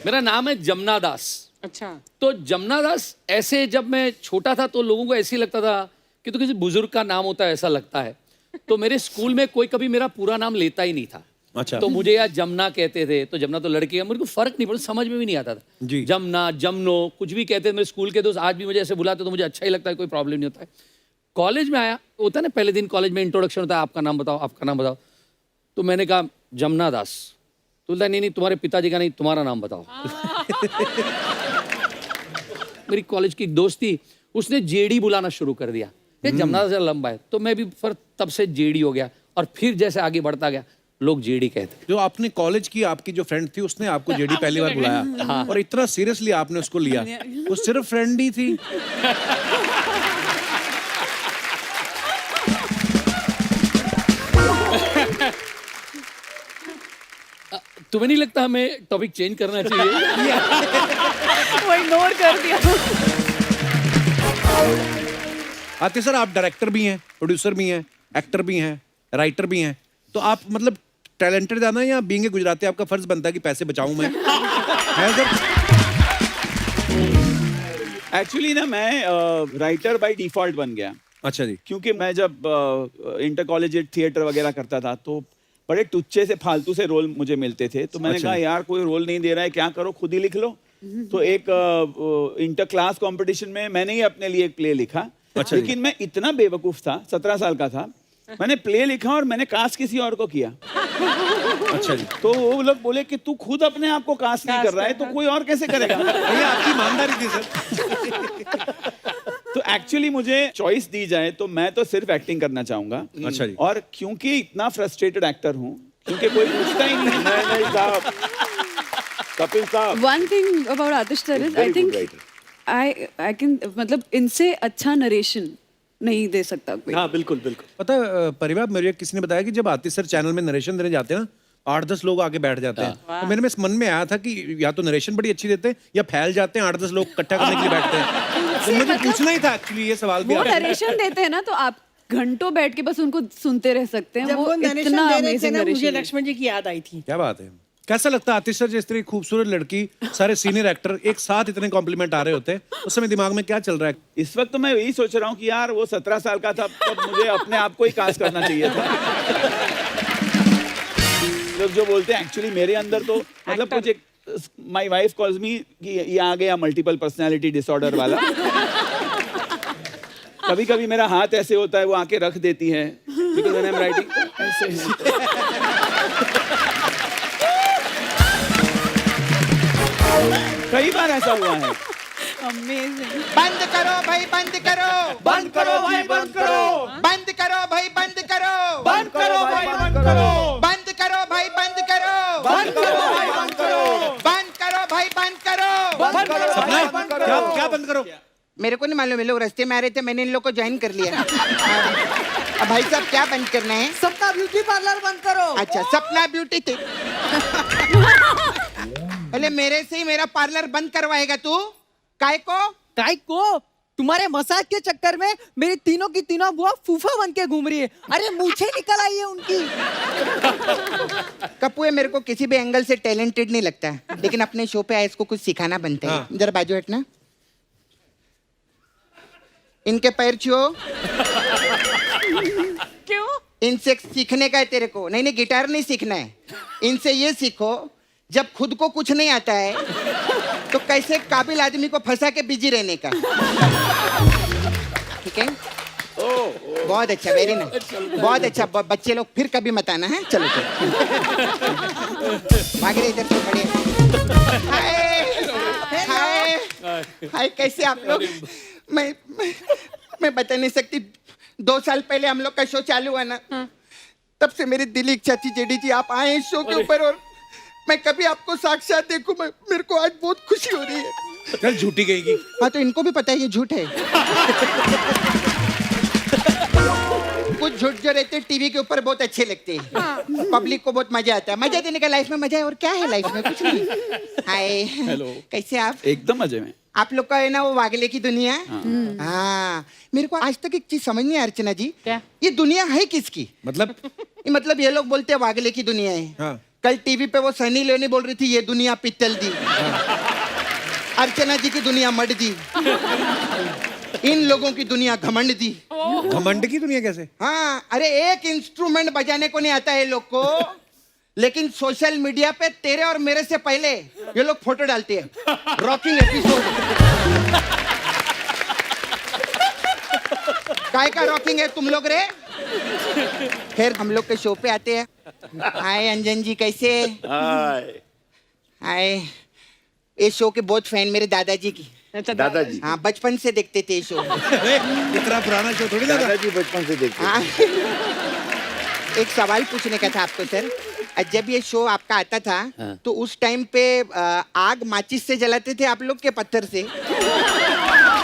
मेरा नाम है जमुना दास। अच्छा। तो जमुना दास ऐसे जब मैं छोटा था तो लोगों को ऐसे ही लगता था कि तो किसी बुजुर्ग का नाम होता है, ऐसा लगता है। तो मेरे स्कूल में कोई कभी मेरा पूरा नाम लेता ही नहीं था। अच्छा। तो मुझे यार जमुना कहते थे, तो जमुना तो लड़की है, मेरे को फर्क नहीं पड़ता, समझ में भी नहीं आता था। जमुना जमनो कुछ भी कहते थे। मेरे स्कूल के दोस्त आज भी मुझे ऐसे बुलाते तो मुझे अच्छा ही लगता है, कोई प्रॉब्लम नहीं होता है। कॉलेज में आया, होता है ना पहले दिन कॉलेज में इंट्रोडक्शन होता है, आपका नाम बताओ आपका नाम बताओ। तो मैंने कहा जमुना दास। तो बोलता नहीं तुम्हारे पिताजी का नहीं, तुम्हारा नाम बताओ। मेरी कॉलेज की एक दोस्त थी, उसने जेडी बुलाना शुरू कर दिया, जमुना दास लंबा है, तो मैं भी फिर तब से जेडी हो गया। और फिर जैसे आगे बढ़ता गया लोग जेडी कहते। जो आपने कॉलेज की आपकी जो फ्रेंड थी उसने आपको जेडी पहली बार बुलाया। हाँ। और इतना सीरियसली आपने उसको लिया, वो सिर्फ फ्रेंड ही थी। तुम्हें नहीं लगता हमें टॉपिक चेंज करना चाहिए? वो इग्नोर कर दिया। आतिश सर आप डायरेक्टर भी हैं, प्रोड्यूसर भी हैं, एक्टर भी हैं, राइटर भी हैं, तो आप मतलब टैलेंटेड ज्यादा है या बीइंग ए गुजराती आपका फर्ज बनता है कि पैसे बचाऊं मैं? है सर? एक्चुअली ना मैं राइटर बाय डिफॉल्ट बन गया। अच्छा जी। क्योंकि मैं जब इंटर कॉलेजिएट थिएटर वगैरह करता था तो बड़े टुच्चे से फालतू से रोल मुझे मिलते थे, तो मैंने कहा यार कोई रोल नहीं दे रहा है, क्या करो खुद ही लिख लो। तो एक इंटर क्लास कंपटीशन में मैंने ही अपने लिए एक प्ले लिखा। लेकिन मैं इतना बेवकूफ था, 17 साल का था, मैंने प्ले लिखा और मैंने कास्ट किसी और को किया। अच्छा जी। तो वो लोग बोले कि तू खुद अपने आप को कास्ट नहीं कर रहा है तो कोई और कैसे करेगा। भैया आपकी ईमानदारी थी सर। तो एक्चुअली मुझे चॉइस दी जाए तो मैं तो सिर्फ एक्टिंग करना चाहूंगा। अच्छा जी। और क्योंकि इतना फ्रस्ट्रेटेड एक्टर हूँ, क्योंकि कोई पूछता ही नहीं। नहीं साहब, कपिल साहब, One thing about Atish sir is I very good think writer. I can मतलब इनसे अच्छा नरेशन नहीं दे सकता कोई। हाँ बिल्कुल बिल्कुल। पता है परिवार, मेरे किसी ने बताया कि जब आतिश सर चैनल में नरेशन देने जाते हैं ना, 8-10 लोग आके बैठ जाते हैं। तो मेरे में मन में आया था कि या तो नरेशन बड़ी अच्छी देते हैं या फैल जाते हैं, 8-10 लोग इकट्ठा करने के लिए बैठते हैं। तो मुझे पूछना ही था एक्चुअली ये सवाल भी। वो नरेशन देते हैं ना तो आप घंटों बैठ के बस उनको सुनते रह सकते हैं। जब वो इतना नरेशन दे रहे थे अमेजिंग ना, मुझे नरेशन। लक्ष्मण जी की याद आई थी। क्या बात है। कैसा लगता है आतिश सर, जिस तरह की खूबसूरत लड़की, सारे सीनियर एक्टर एक साथ इतने कॉम्प्लीमेंट आ रहे होते हैं, उस समय दिमाग में क्या चल रहा है? इस वक्त तो मैं यही सोच रहा हूँ कि यार वो 17 साल का था तब मुझे अपने आप को ही कास्ट करना चाहिए था। लोग जो बोलते हैं एक्चुअली मेरे अंदर तो मतलब कुछ एक, माय वाइफ कॉल्स मी कि ये आ गया मल्टीपल पर्सनालिटी डिसऑर्डर वाला। कभी कभी मेरा हाथ ऐसे होता है, वो आके रख देती है because when I am writing ऐसे। कई बार ऐसा हुआ है। अमेजिंग। बंद करो भाई, बंद करो, बंद करो भाई, बंद करो, बंद करो भाई, बंद करो, बंद करो भाई, बंद करो, बंद करो भाई, बंद करो, बंद करो भाई, बंद करो, बंद करो भाई, बंद करो, बंद करो भाई, बंद क्या करो। क्या बंद करो? मेरे को नहीं मालूम, ये लोग रास्ते में आ रहे थे, मैंने इन लोग को ज्वाइन कर लिया। अब भाई साहब क्या बंद करना है? सपना ब्यूटी पार्लर बंद करो। अच्छा, सपना ब्यूटी थे। पहले मेरे से ही मेरा पार्लर बंद करवाएगा तू? काय को? तुम्हारे मसाज के चक्कर में मेरी तीनों की तीनों बुआ फूफा बन के घूम रही है। अरे मूछें निकल आई है उनकी। कपूए मेरे को किसी भी एंगल से टैलेंटेड नहीं लगता, लेकिन अपने शो पे आए इसको कुछ सिखाना बनता है। जरा बाजू हटना, इनके पैर छुओ। क्यों? इनसे सीखने का है तेरे को। नहीं नहीं, गिटार नहीं सीखना है, इनसे ये सीखो जब खुद को कुछ नहीं आता है तो कैसे काबिल आदमी को फंसा के बिजी रहने का। ठीक है? बहुत अच्छा, वेरी नाइस, बहुत अच्छा। बच्चे लोग फिर कभी मत आना है। चलो भाग रहे इधर से, बढ़िया। हाय हाय हाय, कैसे आप लोग? मैं बता नहीं सकती। 2 साल पहले हम लोग का शो चालू हुआ ना, तब से मेरी दिल की इच्छा थी जेडी जी आप आए इस शो के ऊपर और मैं कभी आपको साक्षात देखूं। मेरे को आज बहुत खुशी हो रही है। चल झूठी गई। हाँ तो इनको भी पता है ये झूठ है। कुछ झूठ जो रहते हैं टीवी के ऊपर बहुत अच्छे लगते हैं, पब्लिक को बहुत मजा आता है। मजा देने का लाइफ में मजा है, और क्या है लाइफ में? कुछ नहीं। हाय, हेलो, कैसे आप? एकदम मजे में। आप लोग का है ना वो वागले की दुनिया। हाँ, मेरे को आज तक एक चीज समझ नहीं, अर्चना जी, क्या? ये दुनिया है किसकी? मतलब ये लोग बोलते हैं वागले की दुनिया है। हाँ। कल टीवी पे वो सनी लियोनी बोल रही थी ये दुनिया पित्तल दी। अर्चना जी की दुनिया मड दी, इन लोगों की दुनिया घमंड दी। घमंड की दुनिया कैसे? हाँ, अरे एक इंस्ट्रूमेंट बजाने को नहीं आता है लोग को, लेकिन सोशल मीडिया पे तेरे और मेरे से पहले ये लोग फोटो डालते हैं रॉकिंग एपिसोड। काय का रॉकिंग है तुम लोग रे? खैर हम लोग के शो पे आते हैं। हाय अंजन जी, कैसे? हाय। ये शो के बहुत फैन मेरे दादाजी की। दादाजी? हाँ, बचपन से देखते थे शो। इतना पुराना शो थोड़ी दादाजी बचपन से देखते। हाँ। एक सवाल पूछने का था आपको सर। जब ये शो आपका आता था तो उस टाइम पे आग माचिस से जलाते थे आप लोग के पत्थर से?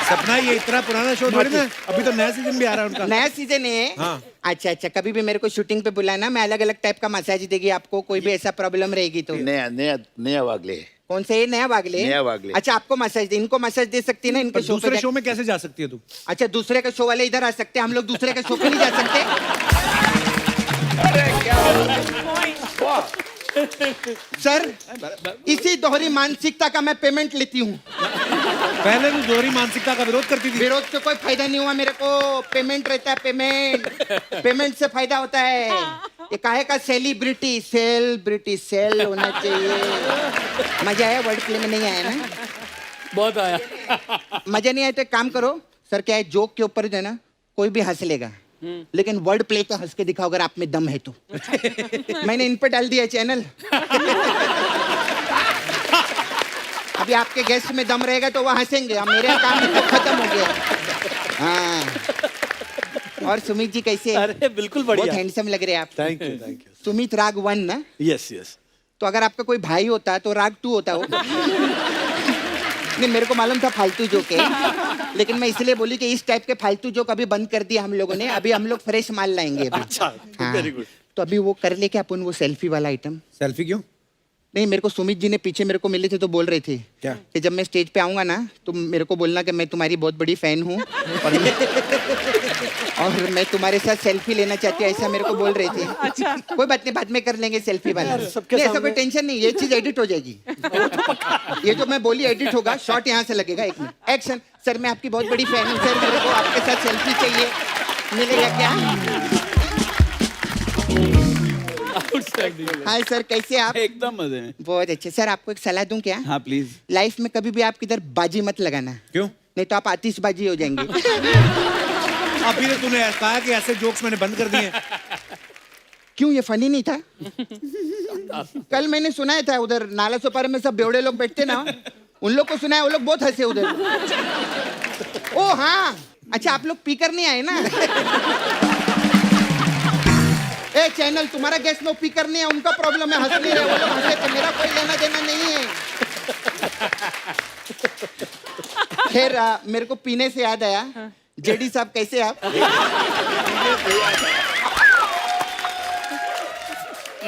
सपना, ये इतना पुराना शो थोड़ी ना, अभी तो नया सीजन भी आ रहा है उनका। नया सीजन है? हाँ। अच्छा अच्छा, कभी भी मेरे को शूटिंग पे बुलाना, मैं अलग अलग टाइप का मसाज देगी आपको, कोई भी ऐसा प्रॉब्लम रहेगी तो। नया वागले है। कौन सा? ये नया वागले? नया वागले। अच्छा, आपको मसाज दे, इनको मसाज दे सकती है ना इनके शो पे? दूसरे शो में कैसे जा सकती है तू? अच्छा, दूसरे का शो वाले इधर आ सकते हैं, हम लोग दूसरे का शो पे नहीं जा सकते? सर, इसी दोहरी मानसिकता का मैं पेमेंट लेती हूँ। पहले तो दोहरी मानसिकता का विरोध करती थी। विरोध से कोई फायदा नहीं हुआ मेरे को, पेमेंट रहता है, पेमेंट से फायदा होता है। ये काहे का सेलिब्रिटी सेल होना चाहिए। मजा आया वर्ड प्ले में? नहीं आया ना? बहुत आया। मजा नहीं आया तो एक काम करो सर, क्या है जोक के ऊपर जो है ना कोई भी हंस लेगा, लेकिन वर्ड प्ले पे हंस के दिखाओ अगर आप में दम है तो। मैंने इन पे डाल दिया चैनल। अभी आपके गेस्ट में दम रहेगा तो वो हंसेंगे, अब मेरे काम तो खत्म हो गया। हाँ। और सुमित जी कैसे? अरे बिल्कुल बढ़िया। बहुत हैंडसम लग रहे हैं आप। Thank you. सुमित राग 1 ना? Yes yes. तो अगर आपका कोई भाई होता तो राग 2 होता हो। नहीं, मेरे को मालूम था फालतू जोक है, लेकिन मैं इसलिए बोली कि इस टाइप के फालतू जोक अभी बंद कर दिया हम लोगों ने। अभी हम लोग फ्रेश माल लाएंगे अभी। अच्छा, वेरी गुड। तो अभी वो कर ले क्या अपन, वो सेल्फी वाला आइटम? सेल्फी क्यों? नहीं, मेरे को सुमित जी ने पीछे मेरे को मिले थे तो बोल रहे थे क्या? कि जब मैं स्टेज पे आऊंगा ना तो मेरे को बोलना कि मैं तुम्हारी बहुत बड़ी फैन हूँ और मैं तुम्हारे साथ सेल्फी लेना चाहती हूँ, ऐसा मेरे को बोल रहे थे। अच्छा। कोई बात नहीं, बाद में कर लेंगे सेल्फी वाला। नहीं, ऐसा कोई टेंशन नहीं, ये चीज एडिट हो जाएगी। ये जो मैं बोली एडिट होगा, शॉट यहाँ से लगेगा। 1 मिनट, एक्शन। सर मैं आपकी बहुत बड़ी फैन हूँ सर, मेरे को आपके साथ सेल्फी चाहिए, मिलेगा क्या? हाय सर, कैसे आप? एकदम मजे में। बहुत अच्छे। सर आपको एक सलाह दूं क्या? हाँ प्लीज। लाइफ में कभी भी आप किधर बाजी मत लगाना। क्यों? नहीं तो आप आतिशबाजी हो जाएंगे। अभी तो तूने कहा कि ऐसे जोक्स मैंने बंद कर दिए। क्यों, ये फनी नहीं था? कल मैंने सुनाया था उधर नाला सोपारे में सब बेवड़े लोग बैठते ना, उन लोग को सुनाया, वो लोग बहुत हंसे उधर। ओ हाँ, अच्छा आप लोग पीकर नहीं आए ना? ए चैनल, तुम्हारा गेस्ट नो पीकर नहीं है, उनका प्रॉब्लम है, हंस नहीं रहे वो लोग, हंसे थे, मेरा कोई लेना देना नहीं है। खैर मेरे को पीने से याद आया, जेडी साहब कैसे आप?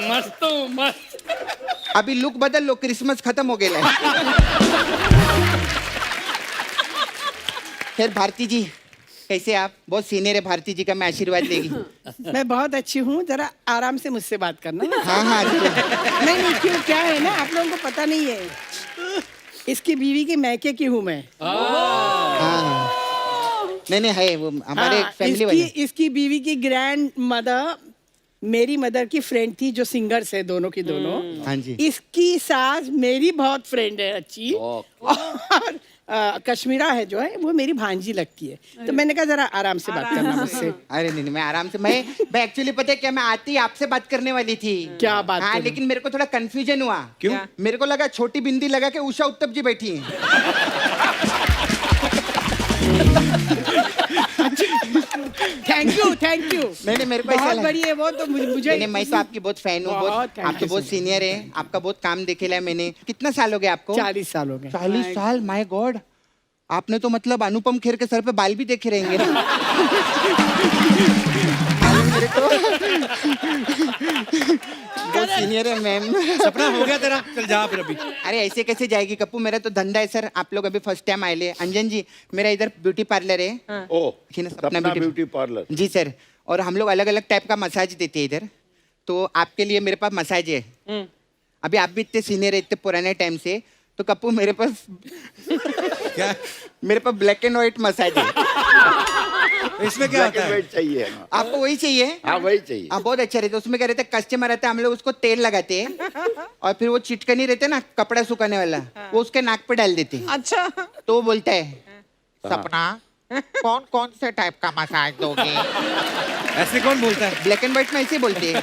मस्त मस्त। अभी लुक बदल लो, क्रिसमस खत्म हो गया है। खैर भारती जी कैसे आप? बहुत सीनियर है भारती जी का, मैं आशीर्वाद लेगी। मैं बहुत अच्छी हूँ, जरा आराम से मुझसे बात करना। हाँ हाँ। नहीं, क्यों, क्या है ना, आप लोगों को पता नहीं है, इसकी बीवी की मैके की हूँ मैं। हाँ। नहीं है वो हमारे फैमिली वाले। इसकी बीवी की ग्रैंड मदर मेरी मदर की फ्रेंड थी, जो सिंगर्स है दोनों की दोनों। हाँ जी। इसकी सास मेरी बहुत फ्रेंड है अच्छी, और कश्मीरा है जो है वो मेरी भांजी लगती है। तो मैंने कहा जरा आराम से बात करना मुझसे। अरे नहीं, मैं आराम से, मैं एक्चुअली पता है क्या, मैं आती आपसे बात करने वाली थी। क्या बात? हाँ, लेकिन मेरे को थोड़ा कंफ्यूजन हुआ। क्यों? मेरे को लगा छोटी बिंदी लगा के उषा उत्तप जी बैठी हैं। Thank you. नहीं, मेरे को बहुत ऐसा लगा। बड़ी है वो तो मुझे। नहीं, मैं तो आपकी बहुत फैन हूँ, बहुत thank आप तो you बहुत so सीनियर है, आपका बहुत काम देखेला है मैंने। कितना साल हो गया आपको? 40 साल हो गए। 40 साल, माय गॉड। आपने तो मतलब अनुपम खेर के सर पे बाल भी देखे रहेंगे ना? मेरे को बहुत सीनियर है मैम। सपना हो गया तेरा, चल जा फिर अभी। अरे ऐसे कैसे जाएगी कप्पू, मेरा तो धंधा है सर। आप लोग अभी फर्स्ट टाइम आए ले। अंजन जी, मेरा इधर ब्यूटी पार्लर है। ओ, सपना ब्यूटी पार्लर। जी सर, और हम लोग अलग अलग टाइप का मसाज देते हैं इधर, तो आपके लिए मेरे पास मसाज है। अभी आप भी इतने सीनियर है, इतने पुराने टाइम से, तो कप्पू मेरे पास क्या? मेरे पास ब्लैक एंड व्हाइट मसाज है। इसमें क्या होता है? चाहिए? आपको वही चाहिए? हाँ वही चाहिए। हाँ, बहुत अच्छा रहता है। उसमें क्या रहता है, कस्टमर आता है, हम लोग उसको तेल लगाते हैं, और फिर वो चिटकनी रहते हैं ना, कपड़ा सुखाने वाला, वो उसके नाक पे डाल देते हैं। अच्छा। तो वो बोलता है, सपना कौन कौन से टाइप का मसाज दोगे? ऐसे कौन बोलता है? ब्लैक एंड व्हाइट में ऐसे बोलते हैं।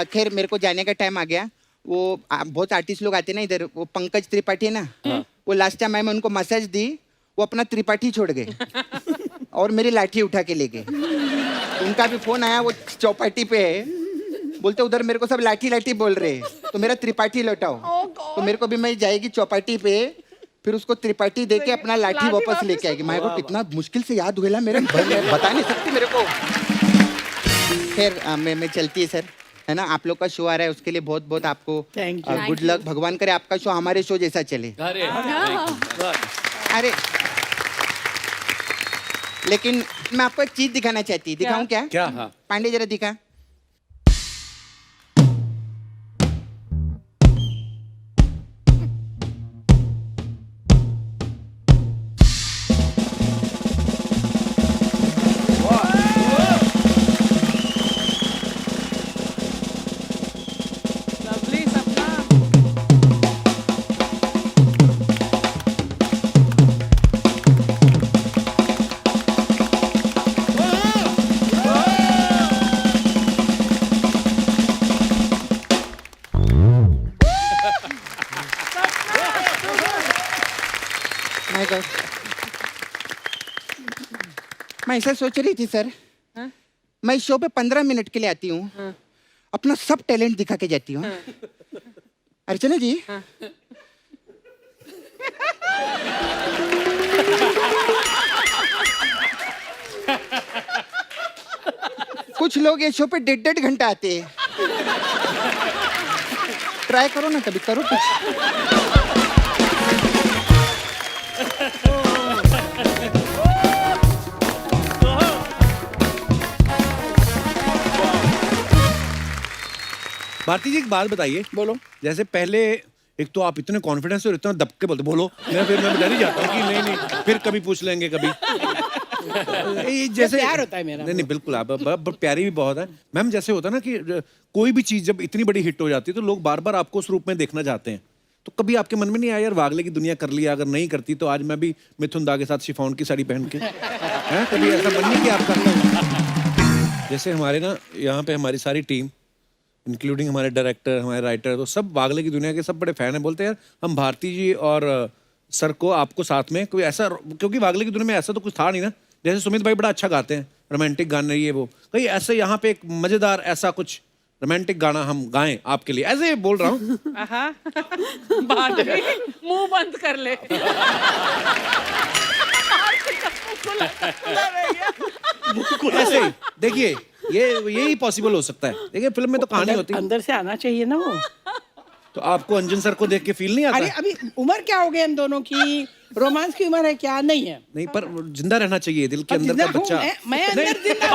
खैर मेरे को जाने का टाइम आ गया। वो बहुत आर्टिस्ट लोग आते हैं ना इधर, वो पंकज त्रिपाठी है ना, वो लास्ट टाइम मैं उनको मसाज दी, वो अपना त्रिपाठी छोड़ गए और मेरी लाठी उठा के ले गए। उनका भी फोन आया, वो चौपाटी पे है, बोलते उधर मेरे को सब लाठी लाठी बोल रहे हैं, तो मेरा त्रिपाठी लौटाओ। तो मेरे को भी, मैं जाएगी चौपाटी पे, फिर उसको त्रिपाठी दे के अपना लाठी वापस लेके आएगी। मेरे को कितना मुश्किल से याद हुआ मेरे, बता नहीं सकती मेरे को। खैर मैं चलती है सर, है ना। आप लोग का शो आ रहा है, उसके लिए बहुत बहुत आपको गुड लक। भगवान करे आपका शो हमारे शो जैसा चले। अरे लेकिन मैं आपको एक चीज दिखाना चाहती, दिखाऊं क्या? क्या? पांडे जरा दिखा। माय गॉड, मैं ऐसा सोच रही थी सर, मैं शो पे 15 मिनट के लिए आती हूँ, अपना सब टैलेंट दिखा के जाती हूँ। अर्चना जी, कुछ लोग ये शो पे 1.5 घंटा आते हैं। ट्राई करो ना, कभी करो कुछ। भारती जी एक बात बताइए, बोलो। जैसे पहले एक तो आप इतने कॉन्फिडेंस और इतना दबके बोलते, बोलो, मैं डर ही जाता हूँ कि नहीं फिर कभी पूछ लेंगे कभी। ये जैसे प्यार होता है मेरा। नहीं बिल्कुल, आप प्यारी भी बहुत है मैम। जैसे होता है ना कि कोई भी चीज जब इतनी बड़ी हिट हो जाती है तो लोग बार बार आपको उस रूप में देखना चाहते हैं, तो कभी आपके मन में नहीं आया यार वागले की दुनिया कर लिया, अगर नहीं करती तो आज मैं भी मिथुन दा के साथ शिफॉन की साड़ी पहन के, हैं कभी ऐसा मन नहीं कि आप करना? जैसे हमारे ना यहाँ पे हमारी सारी टीम इंक्लूडिंग हमारे डायरेक्टर, हमारे राइटर, तो सब वागले की दुनिया के सब बड़े फैन हैं। बोलते हैं यार हम भारती जी और सर को आपको साथ में कोई ऐसा, क्योंकि वागले की दुनिया में ऐसा तो कुछ था नहीं ना, जैसे सुमित भाई बड़ा अच्छा गाते हैं रोमांटिक गाने, ये वो कहीं ऐसे यहाँ पे एक मजेदार ऐसा कुछ रोमांटिक गाना हम गाएं आपके लिए, ऐसे बोल रहा हूँ। मुंह बंद कर ले। ऐसे ही देखिए, यही पॉसिबल हो सकता है। देखिए फिल्म में तो कहानी होती है, अंदर से आना चाहिए ना वो। तो आपको अंजन सर को देख के फील नहीं आता? अरे अभी उम्र क्या हो गई हम दोनों की, रोमांस की उम्र है क्या? नहीं है। नहीं, पर जिंदा रहना चाहिए दिल के अंदर का बच्चा। मैं अंदर जिंदा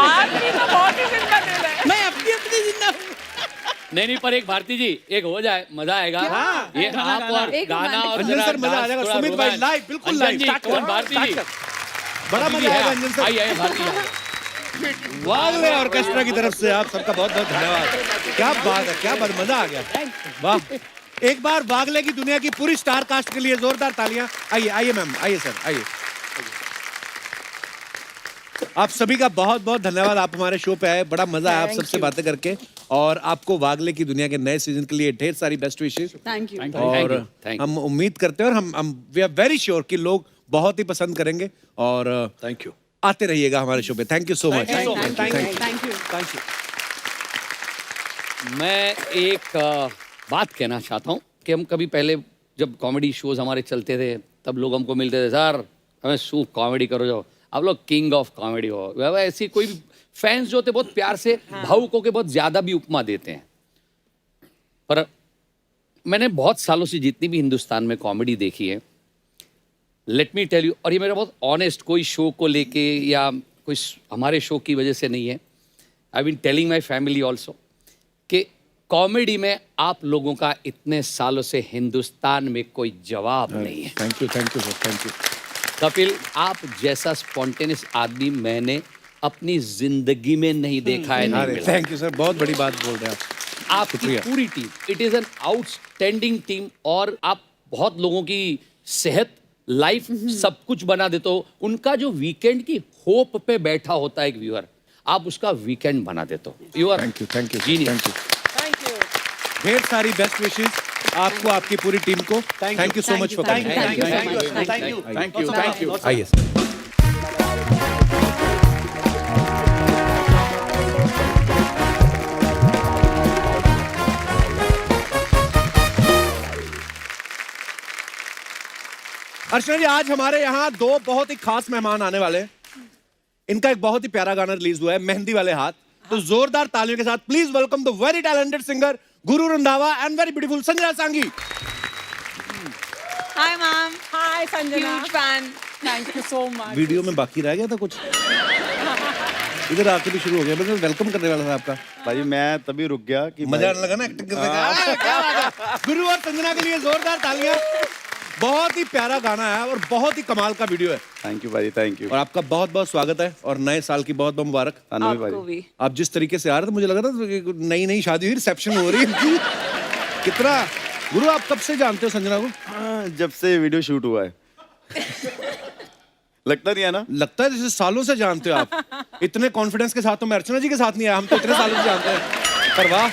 मैं अपनी जिंदा हूँ। नहीं, पर एक भारती जी एक हो जाए, मजा आएगा। ये आप और गाना और अंजन सर मजा आ जाएगा। सुमित भाई लाइव, बिल्कुल लाइव। भारती जी बड़ा मजा आएगा अंजन सर। आइए भारती जी। वागले ऑर्केस्ट्रा की तरफ से आप सबका बहुत बहुत धन्यवाद। क्या बात है, क्या बात, मजा आ गया, वाह। एक बार वागले की दुनिया की पूरी स्टार कास्ट के लिए जोरदार तालियां। आइए आइए मैम, आइए सर, आइए। आप सभी का बहुत बहुत धन्यवाद, आप हमारे शो पे आए, बड़ा मजा आया आप सबसे बातें करके, और आपको वागले की दुनिया के नए सीजन के लिए ढेर सारी बेस्ट विशेष। Thank you. और हम उम्मीद करते हैं और हम वी आर वेरी श्योर कि लोग बहुत ही पसंद करेंगे, और थैंक यू, आते रहिएगा हमारे शो पे। Thank you so much. Thank you. मैं एक बात कहना चाहता हूँ कि हम कभी पहले जब कॉमेडी शोज हमारे चलते थे तब लोग हमको मिलते थे, सर हमें सूप कॉमेडी करो, जाओ आप लोग किंग ऑफ कॉमेडी हो। ऐसी कोई फैंस जो होते बहुत प्यार से भावुक होकर बहुत ज्यादा भी उपमा देते हैं। पर मैंने बहुत सालों से जितनी भी हिंदुस्तान में कॉमेडी देखी है, लेट मी टेल यू, और ये मेरा बहुत ऑनेस्ट, कोई शो को लेके या कोई हमारे शो की वजह से नहीं है, I been telling my family also कि कॉमेडी में आप लोगों का इतने सालों से हिंदुस्तान में कोई जवाब नहीं है। Thank you sir, thank you. Kapil, आप जैसा स्पॉन्टेनियस आदमी मैंने अपनी जिंदगी में नहीं देखा है, नहीं मिला। थैंक यू सर, बहुत बड़ी बात बोल रहे हैं आप। आपकी पूरी team, it is an outstanding team, और आप बहुत लोगों की सेहत, लाइफ, सब कुछ बना देते हो। उनका जो वीकेंड की होप पे बैठा होता है एक व्यूअर, आप उसका वीकेंड बना देते हो। You are thank you genius. ढेर सारी बेस्ट विशेष आपको, आपकी पूरी टीम को। Thank you so much for coming. Thank you. आइए सर। अर्चना जी, आज हमारे यहाँ दो बहुत ही खास मेहमान आने वाले हैं। इनका एक बहुत ही प्यारा गाना रिलीज हुआ है, मेहंदी वाले हाथ। तो जोरदार तालियों के साथ please welcome the very talented singer Guru Randhawa and very beautiful Sanjana Sanghi. Hi ma'am. Hi Sanjana. Huge fan. Thank you so much. Video में बाकी रह गया था कुछ, इधर आके भी शुरू हो गया। मैं वेलकम करने वाला था आपका। भाई मैं तभी रुक गया कि मजा आने लगा ना एक्टिंग करने का। क्या बात है। गुरु और संजना के लिए जोरदार तालियां। बहुत ही प्यारा गाना है और बहुत ही कमाल का वीडियो है। थैंक यू भाई, थैंक यू। और आपका बहुत बहुत स्वागत है और नए साल की बहुत बहुत मुबारक। आपको भी। आप जिस तरीके से आ रहे थे मुझे लगा था नई नई शादी हुई, रिसेप्शन हो रही है। कितना गुरु, आप कब से जानते हो संजना को? जब से वीडियो शूट हुआ है। लगता नहीं है ना? लगता है जैसे सालों से जानते हो आप। इतने कॉन्फिडेंस के साथ तो मैं अर्चना जी के साथ नहीं आया, हम तो इतने सालों से जानते हैं। पर वाह,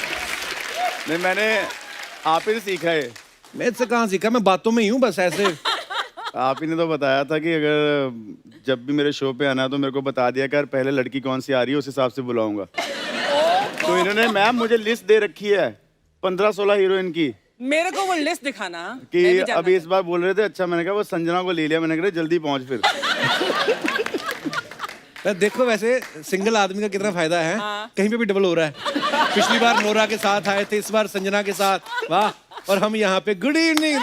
नहीं मैंने आप ही से सीखा है। मैं इससे कहाँ सीखा, मैं बातों में ही हूँ बस ऐसे। आप ही ने तो बताया था कि अगर जब भी मेरे शो पे आना है तो मेरे को बता दिया कर पहले लड़की कौन सी आ रही है उस हिसाब से बुलाऊंगा। तो इन्होंने मैम मुझे लिस्ट दे रखी है 15-16 हीरोइन की मेरे को वो लिस्ट दिखाना कि अभी इस बार बोल रहे थे। अच्छा मैंने कहा वो संजना को ले लिया, मैंने कहा जल्दी पहुंच फिर। देखो वैसे सिंगल आदमी का कितना फायदा है, कहीं पे भी डबल हो रहा है। पिछली बार नोरा के साथ आए थे, इस बार संजना के साथ, वाह। और हम यहाँ पे गुड इवनिंग।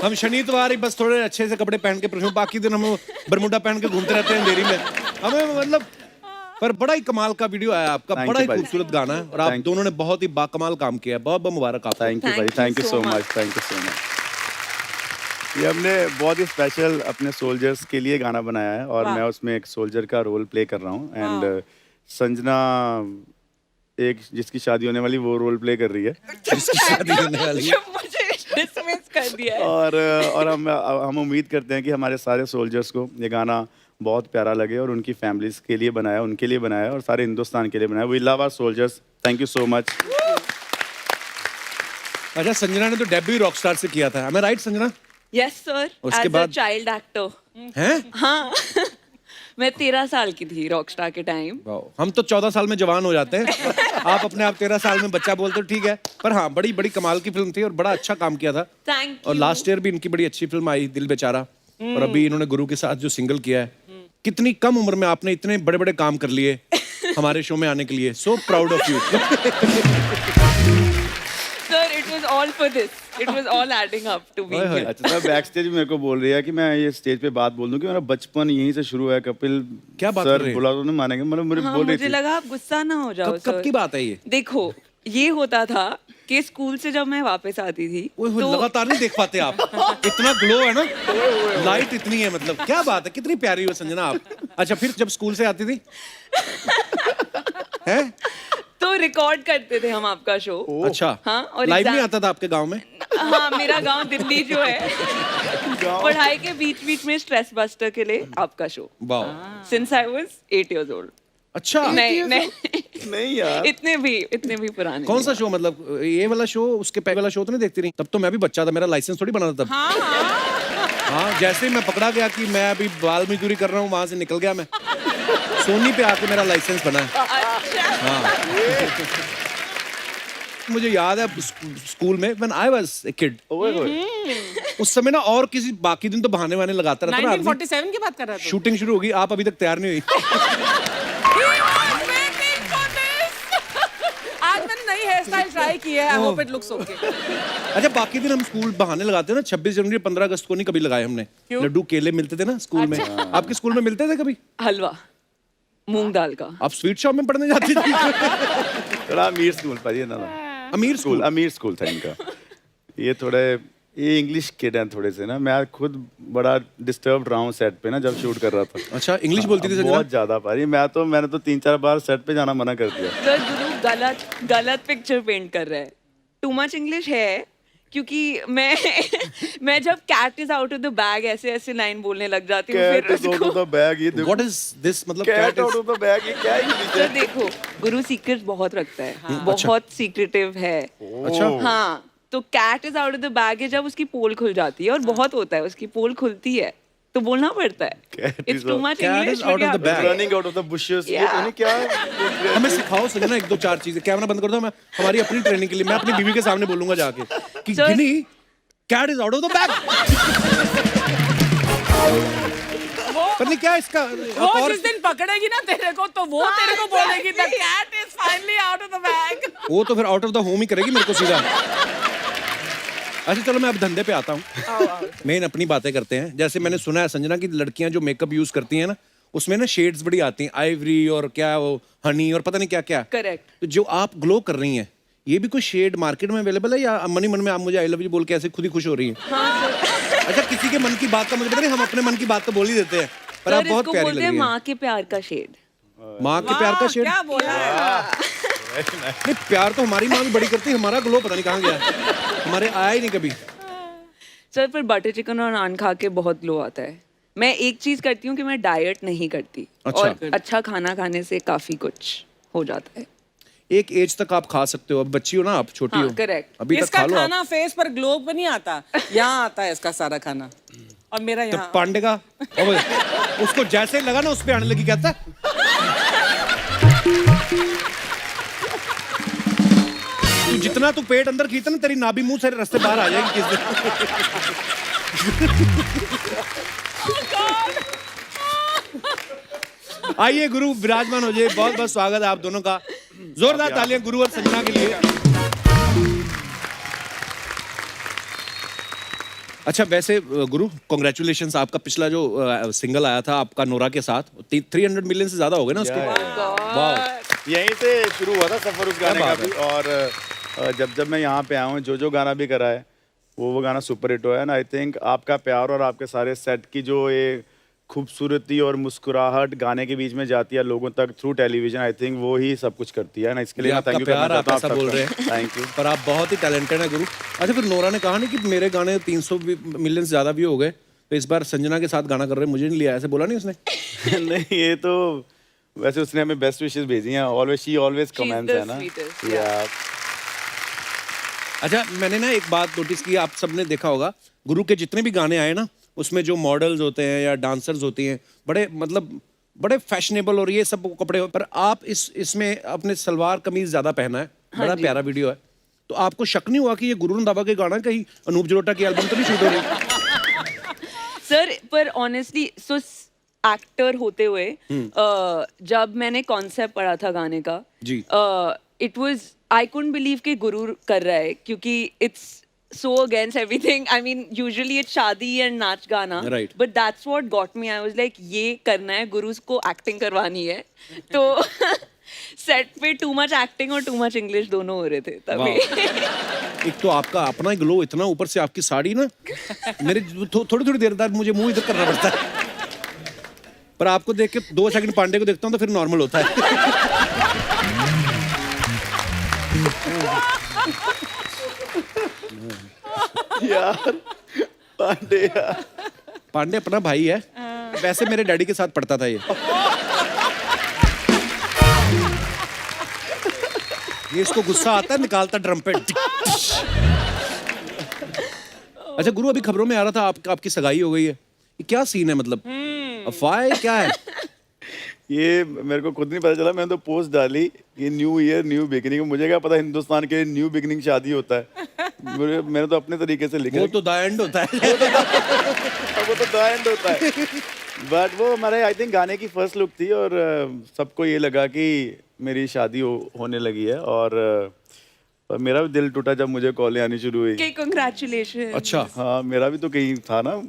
हम शनिवार ही बस थोड़े अच्छे से कपड़े पहन के प्रश्न, बाकी दिन हम बरमुडा पहन के घूमते रहते हैं अंधेरी में। हमें मतलब पर बड़ा ही कमाल का वीडियो आया आपका, बड़ा ही खूबसूरत गाना है और आप दोनों ने बहुत ही बाकमाल काम किया। बहुत बहुत मुबारक आपको। थैंक यू भाई, thank you so much, thank you so much. ये हमने बहुत ही स्पेशल अपने सोल्जर्स के लिए गाना बनाया है और मैं उसमें एक सोल्जर का रोल प्ले कर रहा हूँ। एंड संजना एक जिसकी शादी होने वाली वो रोल प्ले कर रही है। जिसकी शादी होने वाली है। मुझे डिसमिस कर दिया है। और हम उम्मीद करते हैं कि हमारे सारे सोल्जर्स को ये गाना बहुत प्यारा लगे और उनकी फैमिलीज के लिए बनाया, उनके लिए बनाया और सारे हिंदुस्तान के लिए बनाया। We love our soldiers, thank you so much. अच्छा संजना ने तो डेब्यू रॉकस्टार से किया था, am I right Sanjana? Yes sir, उसके एज अ बाद चाइल्ड एक्टर। हैं? हाँ मैं 13 साल की थी रॉकस्टार के टाइम। हम तो 14 साल में जवान हो जाते हैं। आप अपने आप 13 साल में बच्चा बोलते हो, ठीक है। पर हाँ बड़ी बड़ी कमाल की फिल्म थी और बड़ा अच्छा काम किया था। थैंक और लास्ट ईयर भी इनकी बड़ी अच्छी फिल्म आई दिल बेचारा। और अभी इन्होंने गुरु के साथ जो सिंगल किया है। कितनी कम उम्र में आपने इतने बड़े बड़े काम कर लिए हमारे शो में आने के लिए। So proud of you. Sir it was all for this, it was all adding up to be here. अच्छा बैक स्टेज मेरे को बोल रही है कि मैं ये स्टेज पे बात बोल दूं कि मेरा बचपन यहीं से शुरू है। कपिल क्या बात सर कर रहे हैं? बुला तो नहीं मानेंगे, मतलब मुझे बोल रही मुझे थी। लगा आप गुस्सा ना हो जाओ। कब की बात है ये? देखो ये होता था कि स्कूल से जब मैं वापस आती थी तो लगातार नहीं देख पाते आप। इतना ग्लो है ना, लाइट इतनी है, मतलब क्या बात है, कितनी प्यारी हो संजना आप। अच्छा फिर जब स्कूल से आती थी हैं? तो रिकॉर्ड करते थे हम आपका शो। अच्छा हाँ, और लाइव नहीं exam- आता था आपके गांव में? हाँ मेरा गांव दिल्ली जो है, पढ़ाई के बीच बीच में स्ट्रेस बस्टर के लिए आपका शो। वाह। Since I was 8 years old। अच्छा नहीं यार, इतने भी पुराने। कौन सा शो, मतलब ये वाला शो, उसके पहले वाला शो तो नहीं देखती रही? तब तो मैं भी बच्चा था, मेरा लाइसेंस थोड़ी बना था तब। हाँ जैसे ही मैं पकड़ा गया कि मैं अभी बाल मजदूरी कर रहा हूँ, वहां से निकल गया मैं। सोनी पे आके मेरा लाइसेंस बना है। हाँ मुझे याद है स्कूल में when I was a kid, उस समय ना और किसी बाकी दिन तो बहाने वाने लगाता रहता ना आदमी। 1947 की बात कर रहा था। शूटिंग शुरू होगी, आप अभी तक तैयार नहीं हुई। आज मैंने नई हेयर स्टाइल ट्राई की है, I hope it looks okay. अच्छा बाकी दिन हम स्कूल बहाने लगाते हैं ना, 26 जनवरी 15 अगस्त को नहीं कभी लगाए हमने। लड्डू केले मिलते थे ना स्कूल में। आपके स्कूल में मिलते थे कभी? हलवा मूंग दाल का। आप स्वीट शॉप में पढ़ने जाती थी? थोड़ा अमीर स्कूल पर ये ना, अमीर स्कूल था इनका। ये थोड़े ये इंग्लिश किड हैं थोड़े से ना। मैं खुद बड़ा डिस्टर्ब रहा हूँ सेट पे ना जब शूट कर रहा था। अच्छा इंग्लिश बोलती थी संजना? बहुत ज्यादा पारी। मैंने तो 3-4 बार सेट पे जाना मना कर दिया। सर गुरु गलत पिक्चर पेंट कर रहा है। टू मच इंग्लिश है क्योंकि मैं जब cat is out of the bag ऐसे लाइन बोलने लग जाती हूँ। Cat is out of the bag, ये देखो व्हाट इज दिस, मतलब cat out of the bag, ये क्या इंग्लिश है? तो देखो गुरु सीक्रेट बहुत रखता है। बहुत सीक्रेटिव है। अच्छा हाँ तो cat is out of the bag है जब उसकी पोल खुल जाती है, और बहुत होता है उसकी पोल खुलती है तो बोलना पड़ता है। It's too much English. out of the bag. Running out of the bushes, ये तो नहीं क्या है? हमें सिखाओ संजना 1-2-4 चीजें। कैमरा बंद कर दो, मैं हमारी अपनी ट्रेनिंग के लिए मैं अपनी बीवी के सामने बोलूंगा जाके कि guinea cat is out of the bag. पर नहीं क्या इसका वो जिस दिन पकड़ेगी ना तेरे को, तो वो तेरे को बोलेगी the cat is finally out of the bag. वो तो फिर आउट ऑफ द होम ही करेगी मेरे को सीधा। अच्छा चलो मैं अब धंधे पे आता हूँ। मेन अपनी बातें करते हैं। जैसे मैंने सुना है संजना की लड़कियां जो मेकअप यूज करती हैं ना, उसमें ना शेड्स बड़ी आती हैं, आइवरी और क्या वो हनी और पता नहीं क्या क्या। करेक्ट। तो जो आप ग्लो कर रही हैं, ये भी कोई शेड मार्केट में अवेलेबल है या मन ही मन में आप मुझे आई लव यू बोल के ऐसे खुद ही खुश हो रही हैं? अच्छा किसी के मन की बात का मुझे पता नहीं, हम अपने मन की बात तो बोल ही देते हैं। पर आप बहुत प्यारी लग रही हैं। माँ के प्यार का शेड। माँ के प्यार का शेड? क्या बोला है? नहीं प्यार तो हमारी माँ भी बड़ी करती है, हमारा ग्लो पता नहीं कहाँ गया, हमारे आया ही नहीं कभी। सर पर बटर चिकन और नान खा के बहुत ग्लो आता है। मैं एक चीज करती हूँ कि मैं डाइट नहीं करती। अच्छा। और अच्छा खाना खाने से काफी कुछ हो जाता है। एक एज तक आप खा सकते हो। अब बच्ची हो ना आप, छोटी हो, करेक्ट। अभी तक इसका खा लो आप। खाना फेस पर ग्लो पर नहीं आता, यहाँ आता है इसका सारा खाना, और मेरा तो यहाँ। पांडे का उसको जैसे लगा ना उस पे आने लगी, कहता है तू जितना तू पेट अंदर खींचता ना, तेरी नाभि मुंह से रास्ते बाहर आ जाएगी किस दिन। आइए गुरु विराजमान हो जाइए। बहुत बहुत स्वागत है आप दोनों का। जोरदार तालियां गुरु और संजना के लिए। अच्छा वैसे गुरु कॉन्ग्रेचुलेशंस, आपका पिछला जो सिंगल आया था आपका नोरा के साथ 300 मिलियन से ज्यादा हो गए ना उसके। वाह, यहीं से शुरू हुआ था सफर उस गाने का भी। और जब मैं यहाँ पे आया हूँ, जो गाना भी करा है वो गाना सुपर हिट हुआ है ना। आई थिंक आपका प्यार और आपके सारे सेट की जो ये खूबसूरती और मुस्कुराहट गाने के बीच में जाती है लोगों तक थ्रू टेलीविजन, आई थिंक वो ही सब कुछ करती है ना। इसके लिए मैं थैंक यू करना चाहता हूं। ऐसा बोल रहे हैं, थैंक यू। पर आप बहुत ही टैलेंटेड हैं गुरु। अच्छा फिर नोरा ने कहा नहीं कि मेरे गाने 300 मिलियन से ज्यादा भी हो गए, तो इस बार संजना के साथ गाना कर रहे हैं, मुझे नहीं लिया, ऐसे बोला नहीं उसने? नहीं, ये तो वैसे उसने हमें बेस्ट विशेस भेजी हैं। ऑलवेज शी ऑलवेज कमेंट्स है ना। या अच्छा मैंने ना एक बात नोटिस की, आप सबने देखा होगा गुरु के जितने भी गाने आए ना, उसमें जो मॉडल्स होते हैं या डांसर्स होती हैं, बड़े मतलब बड़े फैशनेबल और ये सब कपड़े हो, पर आप इसमें अपने सलवार कमीज ज्यादा पहना है। बड़ा प्यारा वीडियो है। तो आपको शक नहीं हुआ कि ये गुरु रंधावा के गाना कहीं अनूप जलोटा की एल्बम तो नहीं शूट हो रही? सर पर ऑनेस्टली सो एक्टर होते हुए जब मैंने कॉन्सेप्ट पढ़ा था गाने का जी, it was I couldn't believe कि गुरु कर रहा है, क्योंकि it's so against everything. I mean, usually it's शादी and नाच गाना, right. But that's what got me. I was like, ये करना है, गुरु को एक्टिंग करवानी है। तो सेट पे टू मच एक्टिंग और टू मच इंग्लिश दोनों हो रहे थे तभी। एक तो आपका अपना ग्लो इतना, ऊपर से आपकी साड़ी ना, मेरे थोड़ी देर बाद मुझे मुंह इधर करना पड़ता है, पर आपको देख के 2 सेकंड पांडे को देखता हूँ तो फिर नॉर्मल होता है। यार पांडे अपना भाई है, वैसे मेरे डैडी के साथ पढ़ता था ये इसको गुस्सा आता है, निकालता ड्रम पे। अच्छा गुरु, अभी खबरों में आ रहा था आपकी सगाई हो गई है, ये क्या सीन है? मतलब अफवाह है क्या है? ये मेरे को खुद नहीं पता चला, मैंने तो पोस्ट डाली ये न्यू ईयर न्यू बिगिनिंग। मुझे क्या पता हिंदुस्तान के न्यू बिगिनिंग शादी होता है। मैंने तो अपने तरीके से लिखा। वो तो द एंड होता है। वो तो द एंड होता है। बट वो हमारे आई थिंक गाने की फर्स्ट लुक थी और सबको ये लगा कि मेरी शादी होने लगी है। और मेरा भी दिल टूटा जब मुझे कॉलें आनी शुरू हुई। कंग्रेचुलेशन। अच्छा हाँ, मेरा भी तो कहीं था ना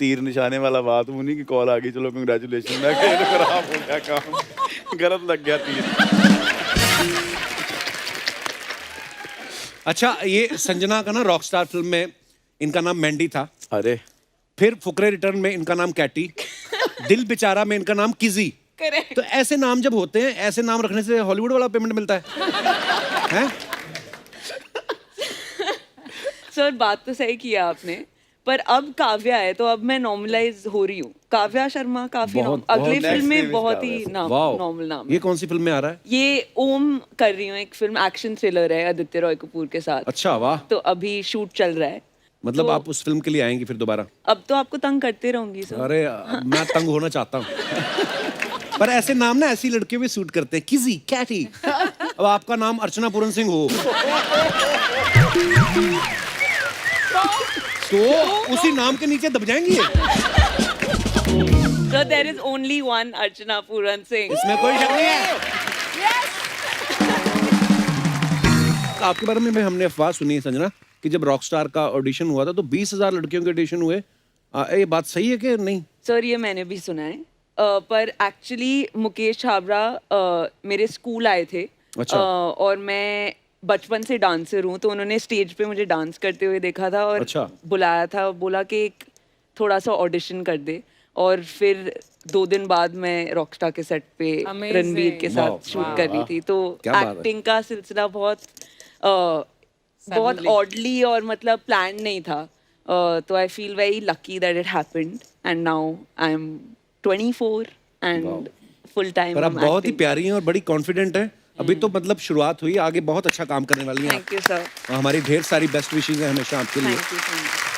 तीर निशाने वाला बात, उन्हीं की कॉल आ गई, चलो कंग्रेचुलेशन। मैं खराब हो गया काम, गलत लग गया तीर। अच्छा ये संजना का ना रॉकस्टार फिल्म में इनका नाम मैंडी था। अरे फिर फुकरे रिटर्न में इनका नाम कैटी, दिल बेचारा में इनका नाम किजी। तो ऐसे नाम जब होते हैं, ऐसे नाम रखने से हॉलीवुड वाला पेमेंट मिलता है? सर बात तो सही किया आपने, पर अब काव्या है तो अब मैं नॉर्मलाइज हो रही हूँ। काव्या शर्मा काफी अगली फिल्म में बहुत ही नॉर्मल नाम। ये कौन सी फिल्म में आ रहा है? ये ओम कर रही हूँ, एक फिल्म एक्शन थ्रिलर है आदित्य रॉय कपूर के साथ। अच्छा वाह। तो अभी शूट चल रहा है। मतलब तो आप उस फिल्म के लिए आएंगी फिर दोबारा? अब तो आपको तंग करते रहूंगी सर। अरे मैं तंग होना चाहता हूँ, पर ऐसे नाम ना ऐसी लड़कियों भी सूट करते हैं, किजी, कैटी। अब आपका नाम अर्चना पूरन सिंह हो तो उसी नाम के नीचे दब जाएंगी। So there is only one Archana Puran Singh. इसमें कोई शक नहीं है। आपके बारे में हमने अफवाह सुनी है संजना कि जब रॉकस्टार का ऑडिशन हुआ था तो 20,000 लड़कियों के ऑडिशन हुए। ये बात सही है कि नहीं? सर ये मैंने भी सुना है, पर एक्चुअली मुकेश छाबड़ा मेरे स्कूल आए थे। अच्छा। और मैं बचपन से डांसर हूँ, तो उन्होंने स्टेज पे मुझे डांस करते हुए देखा था और अच्छा। बुलाया था, बोला कि एक थोड़ा सा ऑडिशन कर दे। और फिर 2 दिन बाद मैं रॉकस्टार के सेट पे रणबीर के साथ शूट कर रही थी। तो एक्टिंग का सिलसिला बहुत ऑडली और मतलब प्लान नहीं था। तो I feel very lucky that it happened and now I am 24 and full time. पर आप बहुत ही प्यारी हैं और बड़ी कॉन्फिडेंट हैं। अभी तो मतलब शुरुआत हुई, आगे बहुत अच्छा काम करने वाली हैं आप। Thank you sir. और हमारी ढेर सारी बेस्ट विशेज हैं हमेशा आपके लिए। Thank you so much.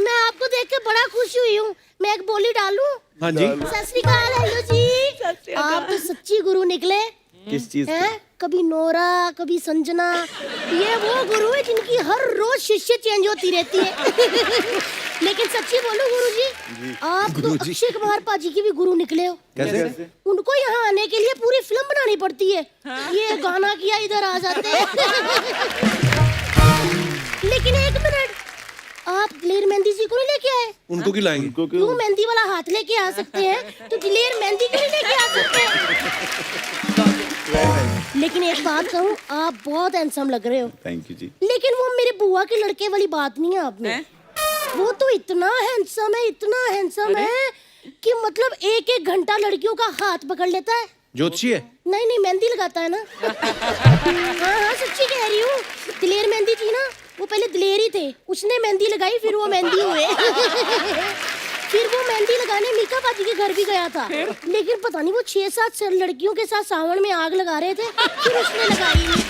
मैं आपको देख के बड़ा खुश हुई हूँ। मैं एक बोली डालूं? हाँ जी। सत श्री अकाल, हेलो जी। आप तो सच्ची गुरु निकले। किस चीज हैं? कभी नोरा, कभी संजना। ये वो गुरु है जिनकी हर रोज शिष्य चेंज होती रहती है। लेकिन सच्ची बोलो गुरुजी, आप तो गुरुजी। अक्षय कुमार पाजी की भी गुरु निकले हो। कैसे? उनको यहाँ आने के लिए पूरी फिल्म बनानी पड़ती है। ये गाना किया, इधर आ जाते हैं। लेकिन एक मिनट, आप दिलेर मेहंदी जी को नहीं लेके आए? उनको क्यों लाएंगे? क्यों मेहंदी वाला हाथ लेके आ सकते हैं तो दिलेर मेहंदी क्यों नहीं लेके आ सकते? लेकिन एक बात कहूँ, आप बहुत हैंडसम लग रहे हो। थैंक यू जी। लेकिन वो मेरे बुआ के लड़के वाली बात नहीं है आप में। वो तो इतना हैंडसम है, इतना हैंडसम है कि मतलब एक एक घंटा लड़कियों का हाथ पकड़ लेता है। ज्योतिषी है? नहीं नहीं, मेहंदी लगाता है ना। हाँ हाँ, सच्ची कह रही हूँ। दिलेर मेहंदी जी ना, वो पहले दिलेर ही थे, उसने मेहंदी लगाई, फिर वो मेहंदी हुए। फिर वो मेहंदी लगाने मीका पाजी के घर भी गया था, लेकिन पता नहीं वो 6-7 लड़कियों के साथ सावन में आग लगा रहे थे, फिर उसने लगाई नहीं।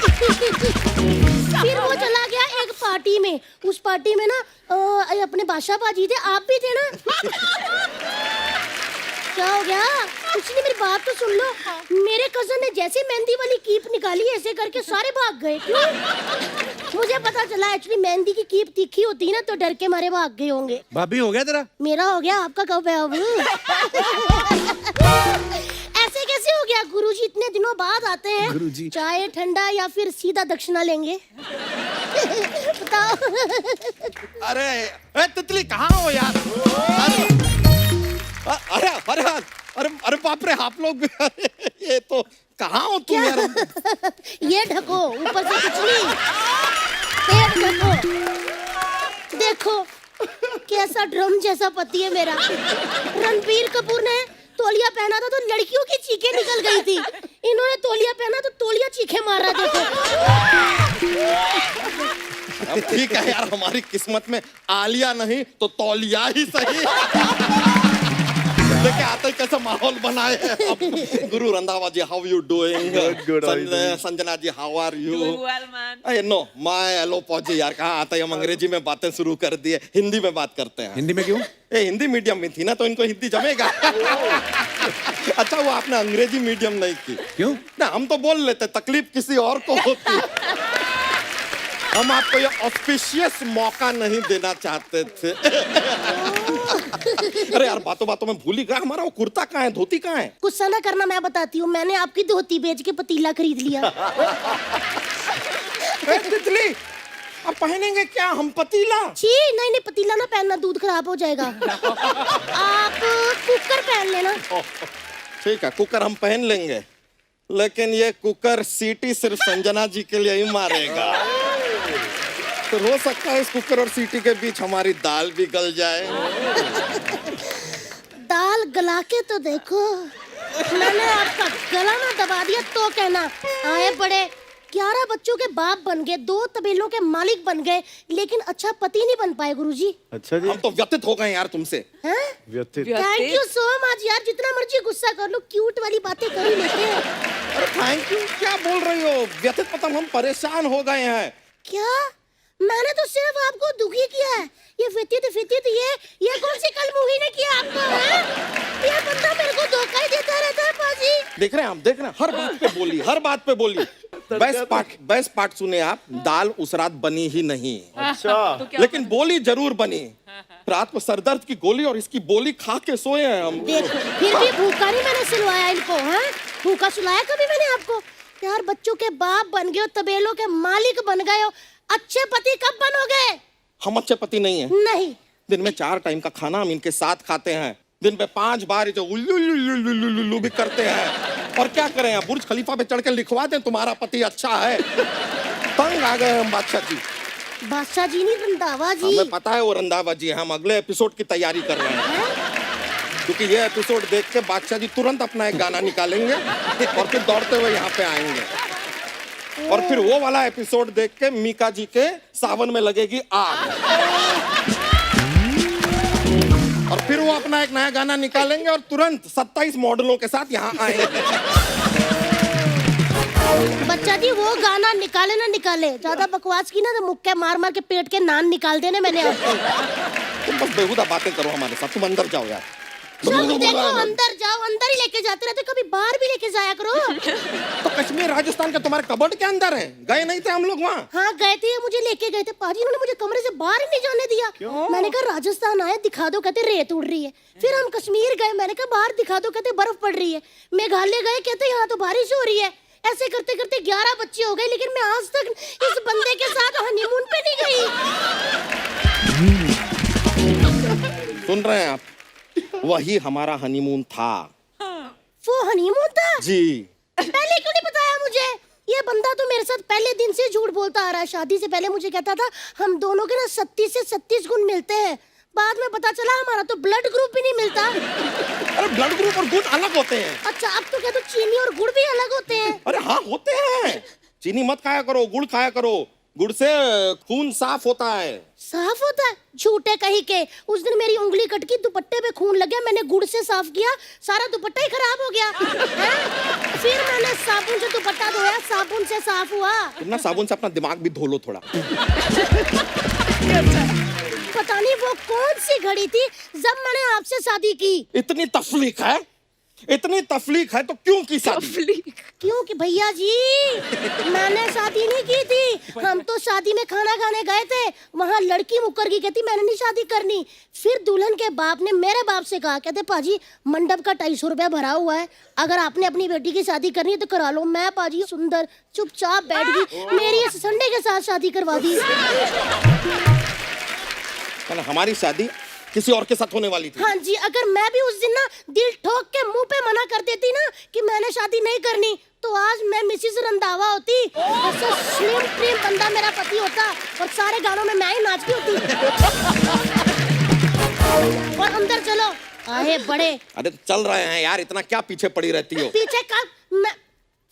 फिर वो चला गया एक पार्टी में। उस पार्टी में ना अपने बादशाह पाजी थे, आप भी थे ना। क्या हो गया? कुछ नहीं, मेरी बात तो सुन लो। मेरे कजन ने जैसे मेहंदी वाली कीप निकाली, ऐसे करके सारे भाग गए। क्यों? मुझे पता चला एक्चुअली मेहंदी की कीप तीखी होती है ना, तो डर के मारे भाग गए होंगे। भाभी हो गया तेरा? मेरा हो गया, आपका कब है अब? ऐसे कैसे हो गया? गुरुजी इतने दिनों बाद आते हैं। गुरुजी। चाय ठंडा या फिर सीधा दक्षिणा लेंगे? बताओ। अरे तितली कहाँ हो यार? अरे अरे अरे अरे बाप रे, आप लोग भी। अरे ये तो कहाँ हो तुम यार? ये ढको, ऊपर से तितली, पेट ढको। देखो कैसा ड्रम जैसा पति है मेरा। रणबीर कपूर ने तौलिया पहना था तो लड़कियों की चीखें निकल गई थी। इन्होंने तौलिया पहना तो तौलिया चीखें मार रहा। देखो। अब ठीक है यार, हमारी किस्मत में आलिया नहीं तो तौलिया ही सही। लेके आते कैसा माहौल बनाए हैं आप। Guru Randhawa ji, how you doing? Good, how are you doing? Sanjana ji, how are you? अरे नो, माय हेलो पौजी यार, कहाँ आता है? हम अंग्रेजी में बातें शुरू कर दिए, हिंदी में बात करते हैं। हिंदी में क्यों? हिंदी मीडियम में थी ना, तो इनको हिंदी जमेगा। अच्छा वो आपने अंग्रेजी मीडियम नहीं की? क्यों? ना, हम तो बोल लेते, तकलीफ किसी और को होती। हम आपको ये ऑफिशियस मौका नहीं देना चाहते थे। अरे यार, बातों बातों में भूल ही गया, हमारा वो कुर्ता कहाँ है, धोती कहाँ है? गुस्सा ना करना, मैं बताती हूँ। मैंने आपकी धोती बेच के पतीला खरीद लिया। तितली, अब पहनेंगे क्या हम पतीला? छी, नहीं नहीं, पतीला ना पहनना, दूध खराब हो जाएगा। आप कुकर पहन लेना। ठीक है, कुकर हम पहन लेंगे, लेकिन ये कुकर सीटी सिर्फ संजना जी के लिए ही मारेगा। तो हो सकता है इस कुकर और सीटी के बीच हमारी दाल भी गल जाए। दाल गला के तो देखो। मैंने आपका गला ना दबा दिया तो कहना। आए बड़े 11 बच्चों के बाप बन गए, 2 तबेलों के मालिक बन गए, लेकिन अच्छा पति नहीं बन पाए गुरुजी। अच्छा जी। हम तो व्यथित हो गए यार तुमसे। व्यथित। थैंक यू सो मच यार, जितना मर्जी गुस्सा कर लो, क्यूट वाली बातें कर ही लेते हैं। अरे थैंक यू क्या बोल रही हो? व्यथित मतलब हम परेशान हो गए हैं। क्या? मैंने तो सिर्फ आपको दुखी किया है। ये व्यतीत ये कौन सी कल मूवी ने किया आपको? है? ये बंदा मेरे को धोखा ही देता रहता है पाजी। देख रहे हैं हम, देख रहे हैं, हर बात पे बोली, हर बात पे बोली। बेस्ट पार्ट सुने आप, दाल उस रात बनी ही नहीं। अच्छा। लेकिन बोली जरूर बनी। रात को सरदर्द की गोली और इसकी बोली खा के सोए हैं हम। देखो, फिर भी भूखा नहीं मैंने सिलवाया इनको। हैं? भूखा सुलाया कभी मैंने आपको? यार बच्चों के बाप बन गए हो, तबेलों के मालिक बन गए हो, अच्छे पति कब बनोगे? हम अच्छे पति नहीं है। नहीं। दिन में 4 टाइम का खाना हम इनके साथ खाते हैं। दिन में 5 बार जो उल्लू भी करते हैं। और क्या करें, बुर्ज खलीफा पे चढ़ के लिखवा दें तुम्हारा पति अच्छा है। तंग आ गए हम बादशाह जी। बादशाह जी नहीं, रंधावा जी। हमें पता है वो रंधावा जी है। हम अगले एपिसोड की तैयारी कर रहे हैं। क्योंकि ये एपिसोड देख के बादशाह जी तुरंत अपना एक गाना निकालेंगे और फिर दौड़ते हुए यहाँ पे आएंगे। और फिर वो वाला एपिसोड देख के मीका जी के सावन में लगेगी आग। और फिर वो अपना एक नया गाना निकालेंगे और तुरंत 27 मॉडलों के साथ यहाँ आएंगे। बच्चा जी वो गाना निकाले ना निकाले, ज्यादा बकवास की ना तो मुक्के मार मार के पेट के नान निकाल देने मैंने आपको। तुम बस बेहुदा बातें करो हमारे साथ, तुम अंदर जाओ यार। चलो देखो अंदर जाओ, अंदर ही लेके जाते रहते, कभी बाहर भी लेके जाया करो। तो कश्मीर राजस्थान के तुम्हारे कबर्ड के अंदर है, गए नहीं थे हम लोग वहाँ? हाँ गए थे, मुझे लेके गए थे पाजी, उन्होंने मुझे कमरे से बाहर ही नहीं जाने दिया। मैंने कहा राजस्थान आए दिखा दो, कहते रेत उड़ रही है। फिर हम कश्मीर गए, मैंने कहा बाहर दिखा दो, कहते बर्फ पड़ रही है। मेघालय गए, कहते यहाँ तो बारिश हो रही है। ऐसे करते करते 11 बच्चे हो गए, लेकिन मैं आज तक इस बंदे के साथ हनीमून पे नहीं गई। सुन रहे हैं आप? वही हमारा हनीमून था। वो हनीमून था जी। पहले क्यों नहीं बताया मुझे? ये बंदा तो मेरे साथ पहले दिन से झूठ बोलता आ रहा है। शादी से पहले मुझे कहता था हम दोनों के ना 37 से 36 गुण मिलते हैं। बाद में पता चला हमारा तो ब्लड ग्रुप भी नहीं मिलता। अरे ब्लड ग्रुप और गुण अलग होते हैं। अच्छा अब तो कहते चीनी और गुड़ भी अलग होते हैं। अरे हाँ होते हैं। चीनी मत खाया करो, गुड़ खाया करो। गुड़ से खून साफ होता है। साफ होता है? झूठे कहीं के। उस दिन मेरी उंगली कट गई, दुपट्टे पे खून लग गया, मैंने गुड़ से साफ किया, सारा दुपट्टा ही खराब हो गया। फिर मैंने साबुन से दुपट्टा धोया, साबुन से साफ हुआ। तुम ना साबुन से अपना दिमाग भी धो लो थोड़ा। पता नहीं वो कौन सी घड़ी थी जब मैंने आपसे शादी की। इतनी तफलीक है, इतनी तफलीक है तो क्यों की शादी? क्यों कि भैया जी मैंने शादी नहीं की थी। हम तो शादी में खाना खाने गए थे, वहाँ लड़की मुकर गई, कहती मैंने नहीं शादी करनी। फिर दुल्हन के बाप ने मेरे बाप से कहा, कहते पाजी मंडप का 250 रुपया भरा हुआ है, अगर आपने अपनी बेटी की शादी करनी है तो करा लो। मैं पाजी सुंदर चुपचाप बैठ गई, मेरी इस संडे के साथ शादी करवा दी। हमारी शादी किसी और के साथ होने वाली थी। हाँ जी, अगर मैं भी उस दिन ना दिल ठोक के मुंह पे मना कर देती ना कि मैंने शादी नहीं करनी, तो आज मैं मिसेस रंधावा होती। ऐसा स्लिम ट्रिम बंदा मेरा पति होता और सारे गानों में मैं ही नाचती होती। और अंदर चलो आए बड़े। अरे चल रहे हैं यार, इतना क्या पीछे पड़ी रहती हो? पीछे का मैं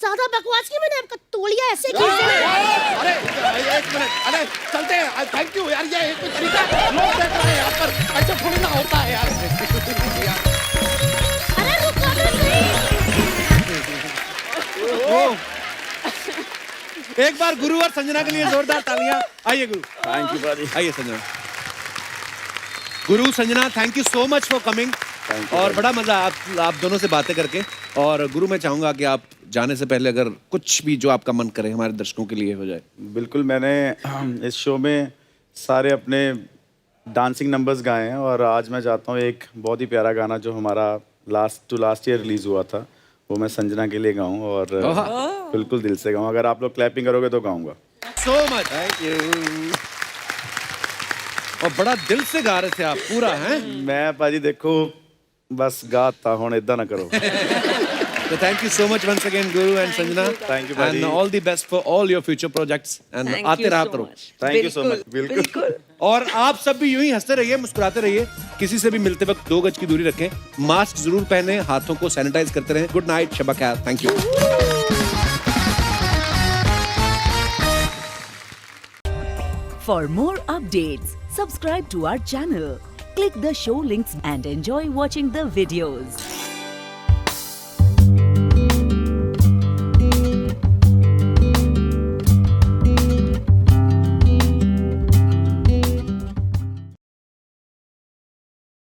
ज्यादा बकवास की, मैंने आपका तोलिया ऐसे खींच दिया। अरे एक मिनट, अरे चलते हैं। थैंक यू यार, ये कोई तरीका लोग देख रहे हैं यहाँ पर, ऐसे थोड़ी ना होता है यार। अरे रुको तो सही। एक बार गुरु और संजना के लिए जोरदार तालियां। आइए गुरु। Thank you buddy। आइए संजना। गुरु Sanjana, thank you so much for coming. और बड़ा मजा आप दोनों से बातें करके। और गुरु मैं चाहूंगा कि आप जाने से पहले अगर कुछ भी जो आपका मन करे हमारे दर्शकों के लिए हो जाए। बिल्कुल, मैंने इस शो में सारे अपने डांसिंग नंबर्स गाए हैं और आज मैं चाहता हूँ एक बहुत ही प्यारा गाना जो हमारा लास्ट ईयर रिलीज हुआ था, वो मैं संजना के लिए गाऊं और बिल्कुल दिल से गाऊं। अगर आप लोग क्लैपिंग करोगे तो गाऊंगा। So much, thank you. और बड़ा दिल से गा रहे थे आप पूरा, हैं? मैं पाजी देखो बस गाता हूं, इतना ना करो। So thank you so much once again, Guru and Sanjana. Thank you, buddy. And all the best for all your future projects. And आते रहा करो। Thank you so much. बिल्कुल। और आप सब भी यूं ही हंसते रहिए, मुस्कुराते रहिए। किसी से भी मिलते वक्त 2 गज की दूरी रखें, मास्क जरूर पहने, हाथों को सैनिटाइज करते रहें। गुड नाइट, शबा खैर, thank you. For more updates, subscribe to our channel, click the show links and enjoy watching the videos.